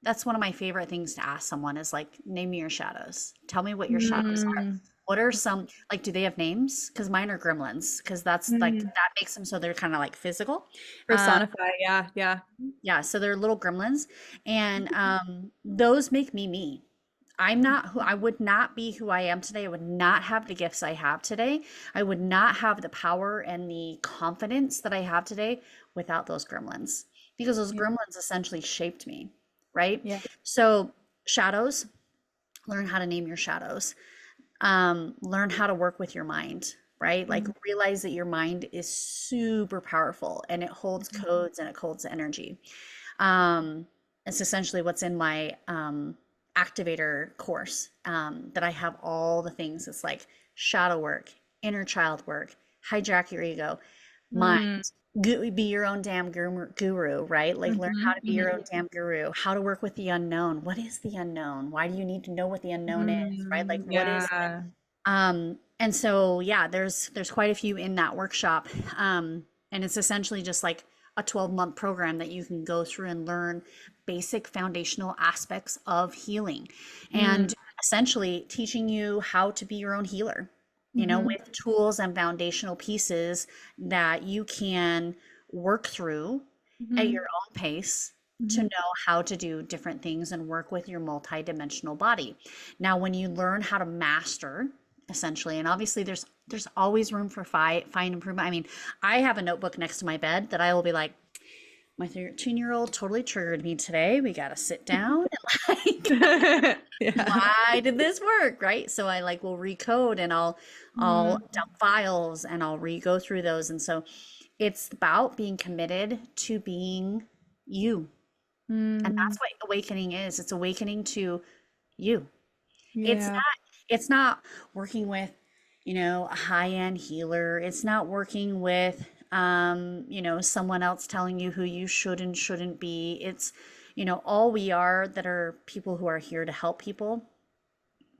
that's one of my favorite things to ask someone is like, name me your shadows. Tell me what your shadows are. Mm. What are some, like, do they have names? Because mine are gremlins, because that's like, Mm. that makes them so they're kind of like physical. Uh, Personify. Yeah. Yeah. yeah, so they're little gremlins. And those make me me. I would not be who I am today. I would not have the gifts I have today. I would not have the power and the confidence that I have today without those gremlins, because those Yeah. gremlins essentially shaped me, right? Yeah. So, shadows, learn how to name your shadows. Learn how to work with your mind, right? Like Mhm. realize that your mind is super powerful and it holds codes and it holds energy. Um, it's essentially what's in my activator course, that I have all the things. It's like shadow work, inner child work, hijack your ego, mind, Mm. be your own damn guru, right? Like learn how Mhm. to be your Mhm. own damn guru, how to work with the unknown. What is the unknown? Why do you need to know what the unknown is, right? Like Mm. what is it? Yeah. And so yeah, there's quite a few in that workshop. And it's essentially just like a 12-month program that you can go through and learn basic foundational aspects of healing, Mm. and essentially teaching you how to be your own healer, Mhm. with tools and foundational pieces that you can work through at Mhm. your own pace to Mhm. know how to do different things and work with your multidimensional body. Now, when you learn how to master, essentially, and obviously there's always room for fine improvement. I mean, I have a notebook next to my bed that I will be like, my 13-year-old totally triggered me today. We got to sit down and like, Yeah. why did this work? Right. So I like will recode and I'll Mm. dump files and I'll re-go through those. And so it's about being committed to being you. And Mm. that's what awakening is. It's awakening to you. It's Yeah. it's not working with, a high-end healer. It's not working with someone else telling you who you should and shouldn't be. It's, all we are that are people who are here to help people.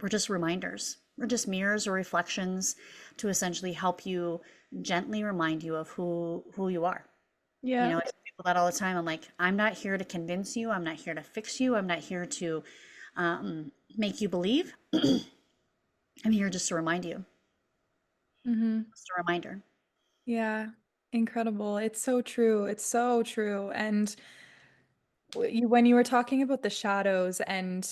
We're just reminders. We're just mirrors or reflections to essentially help you, gently remind you of who you are. Yeah. I tell people that all the time. I'm like, I'm not here to convince you. I'm not here to fix you. I'm not here to make you believe. I'm here just to remind you. Mhm. Just a reminder. Yeah. Incredible. It's so true. It's so true. And when you were talking about the shadows, and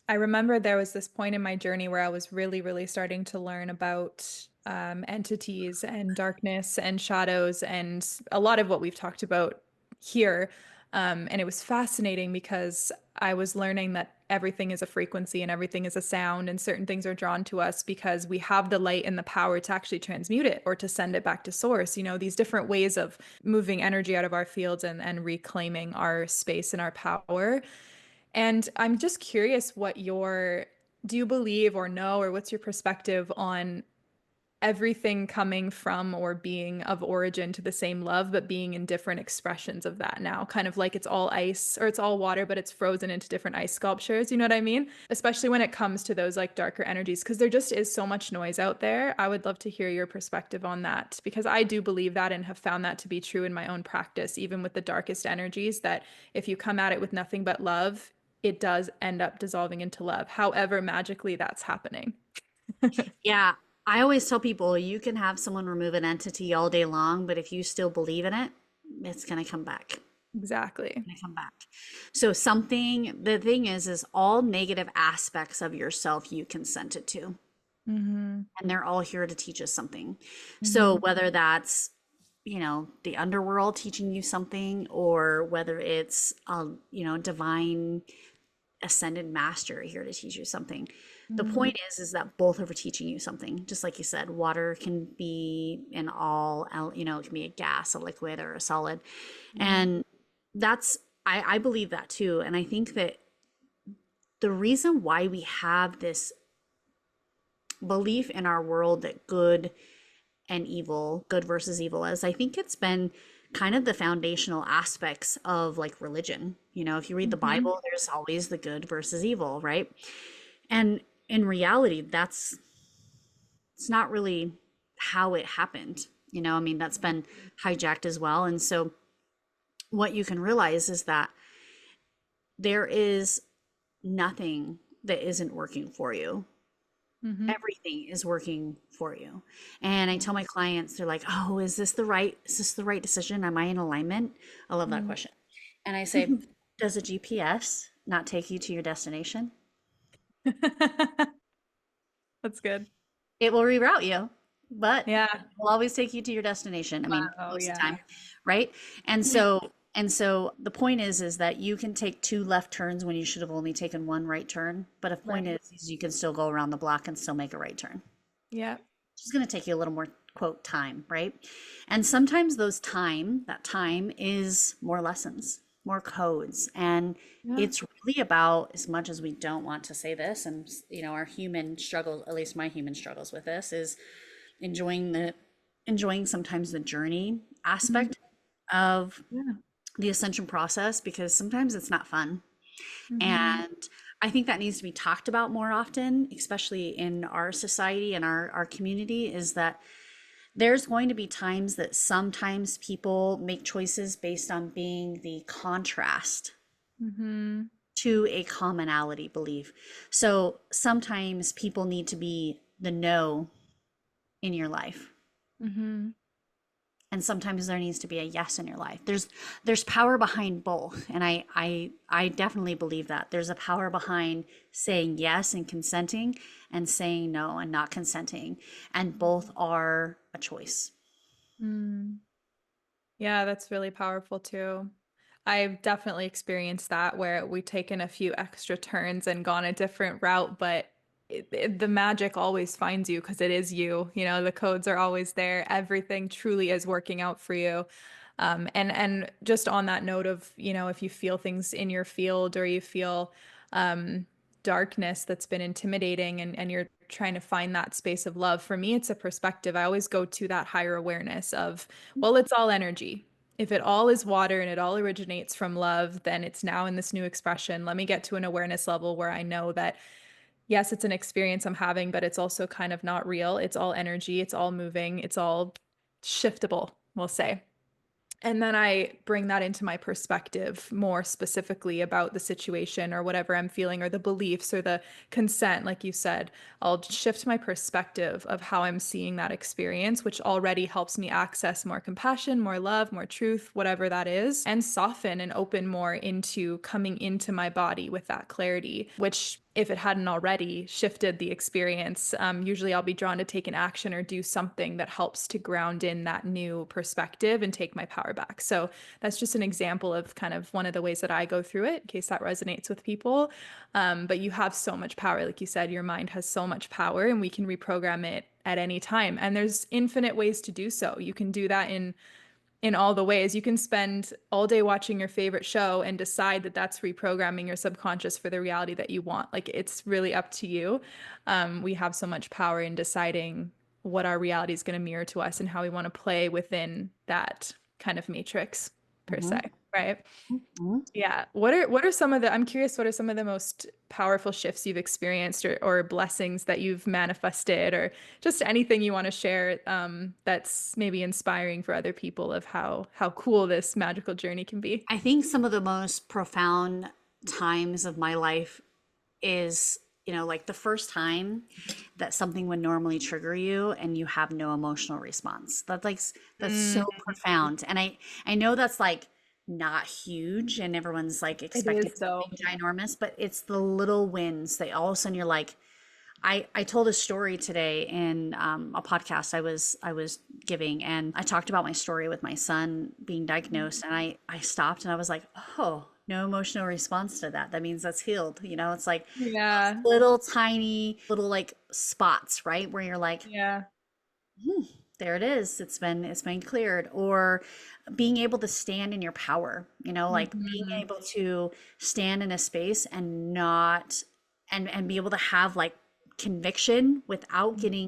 I remember there was this point in my journey where I was really, really starting to learn about entities and darkness and shadows and a lot of what we've talked about here. And it was fascinating because I was learning that everything is a frequency and everything is a sound, and certain things are drawn to us because we have the light and the power to actually transmute it or to send it back to source. These different ways of moving energy out of our fields and reclaiming our space and our power. And I'm just curious do you believe or know, or what's your perspective on everything coming from or being of origin to the same love, but being in different expressions of that now? Kind of like it's all ice or it's all water, but it's frozen into different ice sculptures. You know what I mean? Especially when it comes to those like darker energies, because there just is so much noise out there. I would love to hear your perspective on that, because I do believe that and have found that to be true in my own practice, even with the darkest energies, that if you come at it with nothing but love, it does end up dissolving into love, however magically that's happening. Yeah, I always tell people you can have someone remove an entity all day long, but if you still believe in it, it's going to come back. Exactly. Going to come back. So the thing is all negative aspects of yourself you consented to. Mm-hmm. and they're all here to teach us something. So Mm-hmm. whether that's, the underworld teaching you something, or whether it's divine ascended master here to teach you something. The Mm-hmm. point is that both are teaching you something. Just like you said, water can be it can be a gas, a liquid, or a solid. And that's, I believe that too. And I think that the reason why we have this belief in our world that good and evil, good versus evil, is I think it's been kind of the foundational aspects of like religion. If you read the Mm-hmm. Bible, there's always the good versus evil, right? And in reality, it's not really how it happened. I mean, that's been hijacked as well. And so what you can realize is that there is nothing that isn't working for you. Mm-hmm. Everything is working for you. And I tell my clients, they're like, "Oh, is this the right decision? Am I in alignment?" I love that question. And I say, "Does a GPS not take you to your destination? That's good. It will reroute you, but Yeah. it will always take you to your destination. I mean, Oh, most of the yeah. time, right?" And so the point is that you can take two left turns when you should have only taken one right turn. But the point Right. is you can still go around the block and still make a right turn. Yeah. It's going to take you a little more, quote, time, right? And sometimes that time is more lessons, more codes. And Yeah. it's really about, as much as we don't want to say this, and our human struggle, at least my human struggles with this, is enjoying sometimes the journey Mhm. aspect of Yeah. the ascension process, because sometimes it's not fun. Mm-hmm. And I think that needs to be talked about more often, especially in our society and our community, is that there's going to be times that sometimes people make choices based on being the contrast Mm-hmm. to a commonality belief. So sometimes people need to be the no in your life. Mm-hmm. And sometimes there needs to be a yes in your life. There's power behind both, and I definitely believe that there's a power behind saying yes and consenting, and saying no and not consenting, and both are a choice. Mm. Yeah, that's really powerful too. I've definitely experienced that where we've taken a few extra turns and gone a different route, but the magic always finds you because it is you. You know, the codes are always there. Everything truly is working out for you. And just on that note of, if you feel things in your field or you feel darkness that's been intimidating and you're trying to find that space of love, for me, it's a perspective. I always go to that higher awareness of, well, it's all energy. If it all is water and it all originates from love, then it's now in this new expression. Let me get to an awareness level where I know that, yes, it's an experience I'm having, but it's also kind of not real. It's all energy, it's all moving, it's all shiftable, we'll say. And then I bring that into my perspective more specifically about the situation or whatever I'm feeling or the beliefs or the consent, like you said. I'll shift my perspective of how I'm seeing that experience, which already helps me access more compassion, more love, more truth, whatever that is, and soften and open more into coming into my body with that clarity, which if it hadn't already shifted the experience, usually I'll be drawn to take an action or do something that helps to ground in that new perspective and take my power back. So that's just an example of kind of one of the ways that I go through it, in case that resonates with people. But you have so much power. Like you said, your mind has so much power, and we can reprogram it at any time. And there's infinite ways to do so. You can do that in all the ways. You can spend all day watching your favorite show and decide that that's reprogramming your subconscious for the reality that you want. Like it's really up to you. We have so much power in deciding what our reality is going to mirror to us and how we want to play within that kind of matrix per se, Mhm. right? Mhm. Yeah. What are some of the, I'm curious, what are some of the most powerful shifts you've experienced or blessings that you've manifested or just anything you want to share that's maybe inspiring for other people of how cool this magical journey can be? I think some of the most profound times of my life is, like the first time that something would normally trigger you and you have no emotional response. That's so Mm, profound. And I know that's like not huge and everyone's like it expecting is though. something ginormous, but it's the little wins that all of a sudden you're like, I told a story today in a podcast I was giving, and I talked about my story with my son being diagnosed, and I stopped and I was like, oh, no emotional response to that. That means that's healed. It's like Yeah. little tiny little like spots, right? Where you're like, Yeah. hmm, there it is. It's been cleared. Or being able to stand in your power, like being Hmm. able to stand in a space and not and be able to have like conviction without getting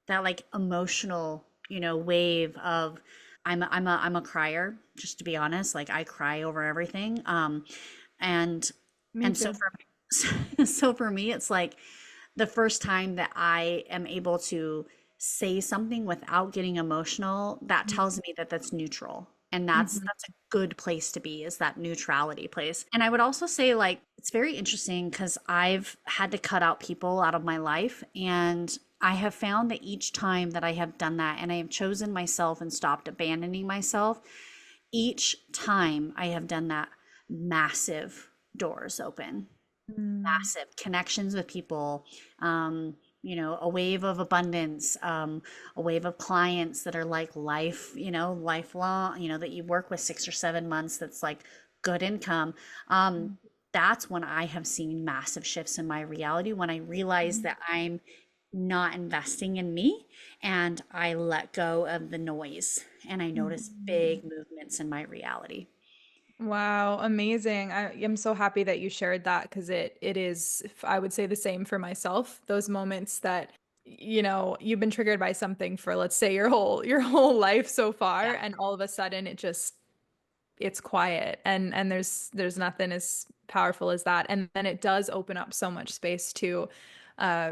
that like emotional, wave of I'm a crier, just to be honest. Like I cry over everything. And Me and so too. for so for me it's like the first time that I am able to say something without getting emotional, that tells me that that's neutral. And that's Hmm. that's a good place to be, is that neutrality place. And I would also say like it's very interesting because I've had to cut out people out of my life, and I have found that each time that I have done that and I have chosen myself and stopped abandoning myself, each time I have done that, massive doors open, Mm. massive connections with people, a wave of abundance, a wave of clients that are like lifelong, that you work with 6 or 7 months, that's like good income. That's when I have seen massive shifts in my reality, when I realize that I'm not investing in me and I let go of the noise and I notice Mhm. big movements in my reality. Wow, amazing. I am so happy that you shared that because it is, I would say the same for myself. Those moments that, you've been triggered by something for, let's say, your whole life so far, Yeah. and all of a sudden it's quiet, and there's nothing as powerful as that. And then it does open up so much space to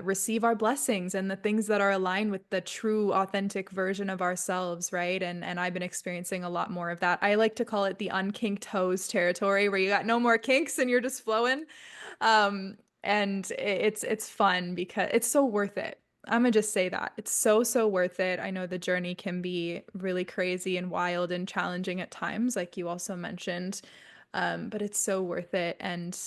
receive our blessings and the things that are aligned with the true authentic version of ourselves, right? And I've been experiencing a lot more of that. I like to call it the unkinked toes territory, where you got no more kinks and you're just flowing. And it's fun because it's so worth it. I'm gonna just say that it's so worth it. I know the journey can be really crazy and wild and challenging at times, like you also mentioned, but it's so worth it. And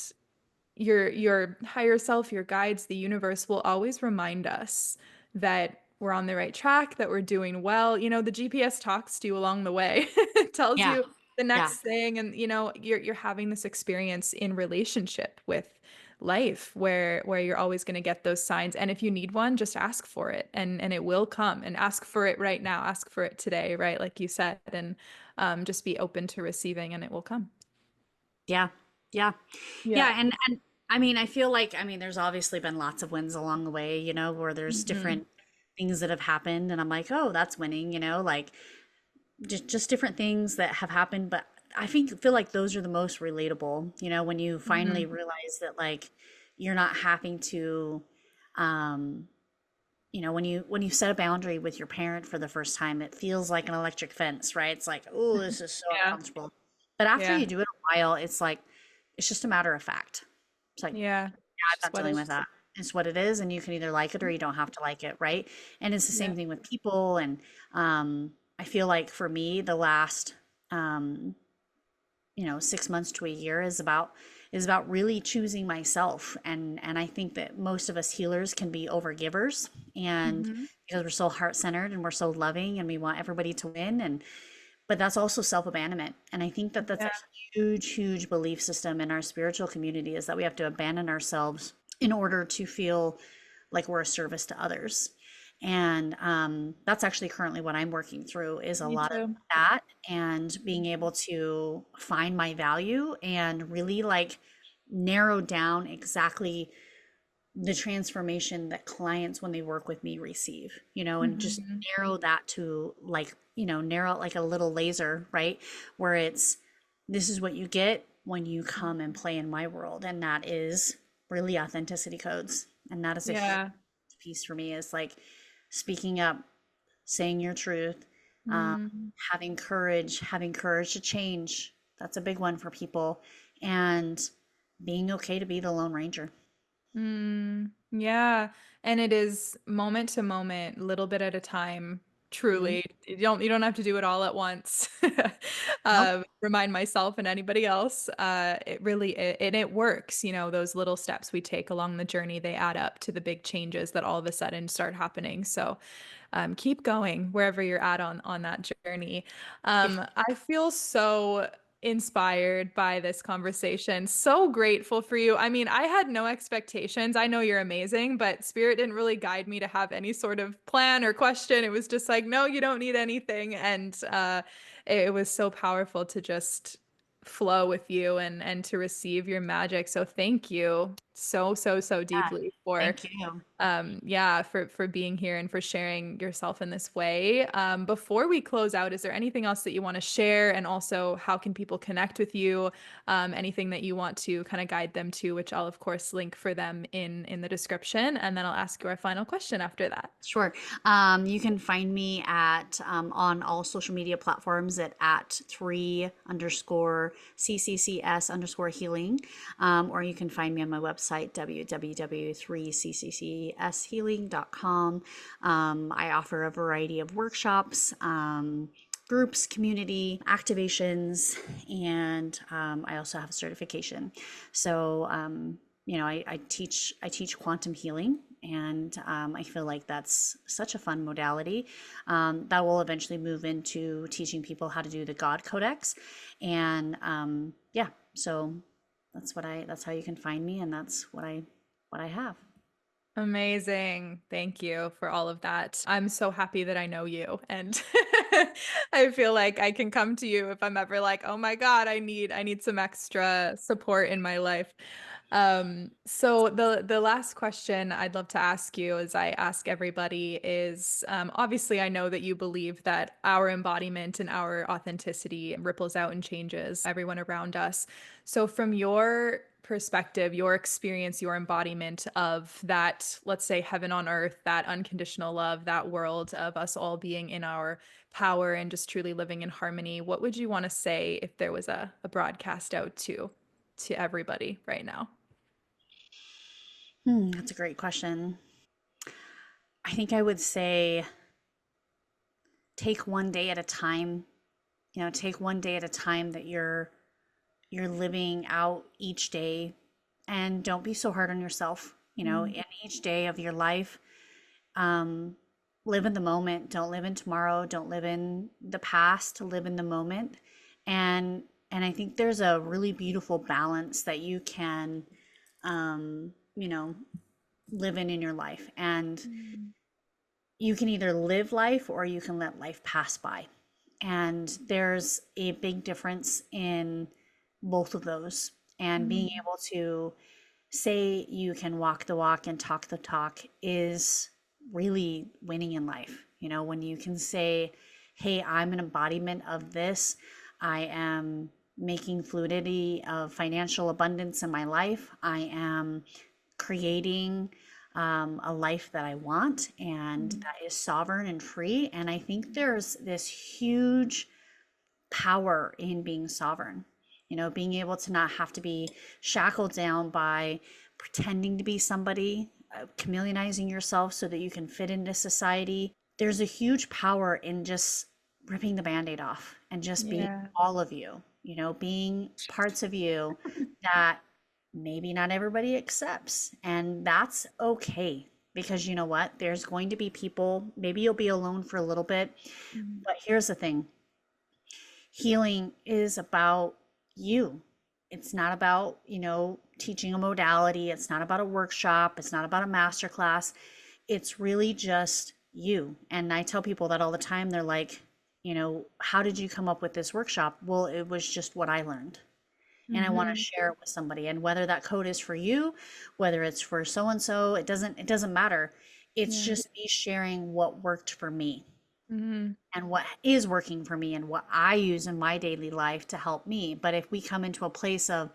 your higher self, your guides, the universe will always remind us that we're on the right track, that we're doing well. The GPS talks to you along the way. It tells Yeah. you the Yeah. next thing, and you're having this experience in relationship with life where you're always going to get those signs. And if you need one, just ask for it, and it will come. And ask for it right now. Ask for it today, right? Like you said, and just be open to receiving, and it will come. Yeah. Yeah. Yeah. Yeah. And I mean, I feel like, there's obviously been lots of wins along the way, where there's Hmm. different things that have happened. And I'm like, oh, that's winning, like just different things that have happened. But feel like those are the most relatable, when you finally Hmm. realize that like you're not having to, um, when you set a boundary with your parent for the first time, it feels like an electric fence, right? It's like, oh, this is so Yeah. uncomfortable. But after Yeah. you do it a while, it's like it's just a matter of fact. It's like, Yeah. yeah, It's I'm just not what dealing it with is. that. It's what it is, and you can either like it or you don't have to like it, right? And it's the Yeah. same thing with people. And I feel like for me, the last um, 6 months to a year is about really choosing myself. And I think that most of us healers can be overgivers, and Hmm. because we're so heart-centered and we're so loving and we want everybody to win, and but that's also self-abandonment. And I think that that's a Yeah. huge belief system in our spiritual community, is that we have to abandon ourselves in order to feel like we're a service to others. And that's actually currently what I'm working through, is a Me lot of too. that, and being able to find my value and really like narrow down exactly the transformation that clients when they work with me receive, and just Hmm. narrow that to like, narrow it like a little laser, right? Where it's, this is what you get when you come and play in my world. And that is really authenticity codes. And that is a huge Yeah. piece for me, is like speaking up, saying your truth, um, Mm. having courage to change. That's a big one for people. And being okay to be the Lone Ranger. Mm. Yeah. And it is moment to moment, little bit at a time, Mhm. Truly, you don't have to do it all at once. Nope. Remind myself and anybody else. And it works. Those little steps we take along the journey, they add up to the big changes that all of a sudden start happening. So, keep going wherever you're at on that journey. I feel so inspired by this conversation. So grateful for you. I mean, I had no expectations. I know you're amazing, but Spirit didn't really guide me to have any sort of plan or question. It was just like, no, you don't need anything. And it was so powerful to just flow with you and to receive your magic. So thank you so, so, so Yeah. deeply for Thank you. yeah, for being here and for sharing yourself in this way. Before we close out, is there anything else that you want to share? And also, how can people connect with you? Anything that you want to kind of guide them to, which I'll of course link for them in the description. And then I'll ask you our final question after that. Sure. You can find me on all social media platforms at 3_CCCS_healing. Or you can find me on my website, www.3ccccshealing.com. I offer a variety of workshops, groups, community activations, and I also have a certification. So, I teach quantum healing, and I feel like that's such a fun modality that will eventually move into teaching people how to do the God Codex, and yeah, so that's how you can find me, and that's what I have. Amazing. Thank you for all of that. I'm so happy that I know you and I feel like I can come to you if I'm ever like, "Oh my God, I need some extra support in my life." So the last question I'd love to ask you, as I ask everybody, is obviously I know that you believe that our embodiment and our authenticity ripples out and changes everyone around us. So from your perspective, your experience, your embodiment of that, let's say heaven on earth, that unconditional love, that world of us all being in our power and just truly living in harmony, what would you want to say if there was a broadcast out to everybody right now? That's a great question. I think I would say take one day at a time. Take one day at a time that you're living out each day, and don't be so hard on yourself. In each day of your life, um, live in the moment. Don't live in tomorrow. Don't live in the past. Live in the moment. And I think there's a really beautiful balance that you can, um, you know, live in your life. And Mm. you can either live life or you can let life pass by. And there's a big difference in both of those. And being Mm. able to say you can walk the walk and talk the talk is really winning in life. When you can say, hey, I'm an embodiment of this, I am making fluidity of financial abundance in my life, I am creating a life that I want and Mm. that is sovereign and free. And I think there's this huge power in being sovereign, being able to not have to be shackled down by pretending to be somebody, chameleonizing yourself so that you can fit into society. There's a huge power in just ripping the band-aid off and just being Yeah. all of you, being parts of you that maybe not everybody accepts. And that's okay, because you know what? There's going to be people, maybe you'll be alone for a little bit, Mm. but here's the thing: healing is about you. It's not about, teaching a modality. It's not about a workshop. It's not about a master class. It's really just you. And I tell people that all the time. They're like, how did you come up with this workshop? Well, it was just what I learned. And I want to Mhm. share it with somebody. And whether that code is for you, whether it's for so and so, it doesn't matter. It's Yeah. just me sharing what worked for me Mhm. and what is working for me and what I use in my daily life to help me. But if we come into a place of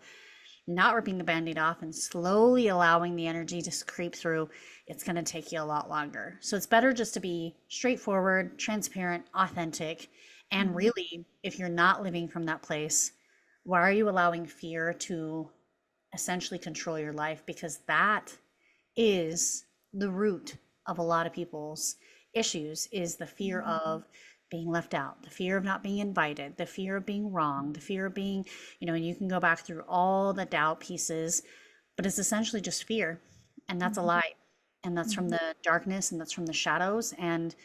not ripping the band-aid off and slowly allowing the energy to creep through, it's going to take you a lot longer. So it's better just to be straightforward, transparent, authentic. And Mhm. really, if you're not living from that place, why are you allowing fear to essentially control your life? Because that is the root of a lot of people's issues is the fear of being left out, the fear of not being invited, the fear of being wrong, the fear of being, and you can go back through all the doubt pieces, but it's essentially just fear. And that's a lie. And that's from the darkness, and that's from the shadows. And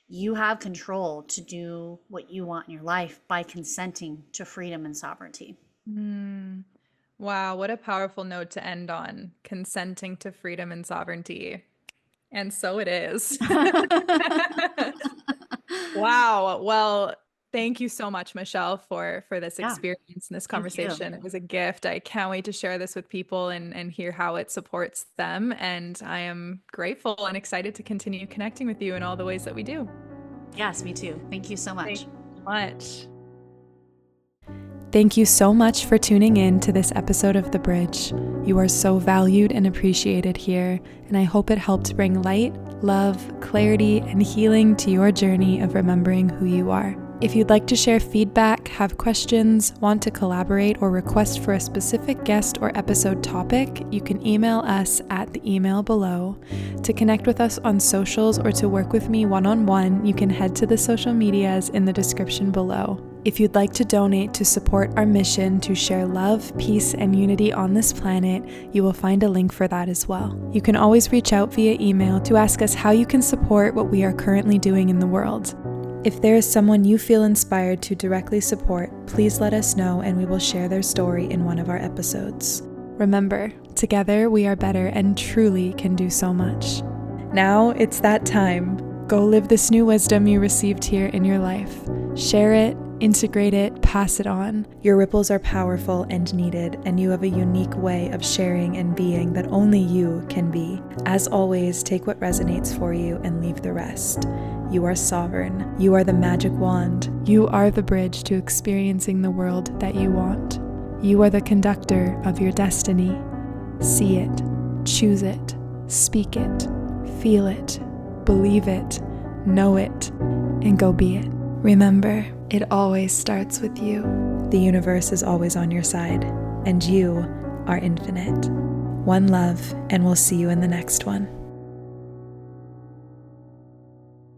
you have control to do what you want in your life by consenting to freedom and sovereignty. Wow, what a powerful note to end on. Consenting to freedom and sovereignty. And so it is. Wow. Well, thank you so much, Michelle, for this Yeah, experience and this thank you. conversation. It was a gift. I can't wait to share this with people and hear how it supports them. And I am grateful and excited to continue connecting with you in all the ways that we do. Yes, me too. Thank you so Thank much. you so much. Thank you so much for tuning in to this episode of The Bridge. You are so valued and appreciated here, and I hope it helped bring light, love, clarity, and healing to your journey of remembering who you are. If you'd like to share feedback, have questions, want to collaborate, or request for a specific guest or episode topic, you can email us at the email below. To connect with us on socials or to work with me one-on-one, you can head to the social medias in the description below. If you'd like to donate to support our mission to share love, peace, and unity on this planet, you will find a link for that as well. You can always reach out via email to ask us how you can support what we are currently doing in the world. If there is someone you feel inspired to directly support, please let us know and we will share their story in one of our episodes. Remember, together we are better and truly can do so much. Now it's that time. Go live this new wisdom you received here in your life. Share it, integrate it, pass it on. Your ripples are powerful and needed, and you have a unique way of sharing and being that only you can be. As always, take what resonates for you and leave the rest. You are sovereign. You are the magic wand. You are the bridge to experiencing the world that you want. You are the conductor of your destiny. See it, choose it, speak it, feel it, believe it, know it, and go be it. Remember, it always starts with you. The universe is always on your side, and you are infinite. One love, and we'll see you in the next one.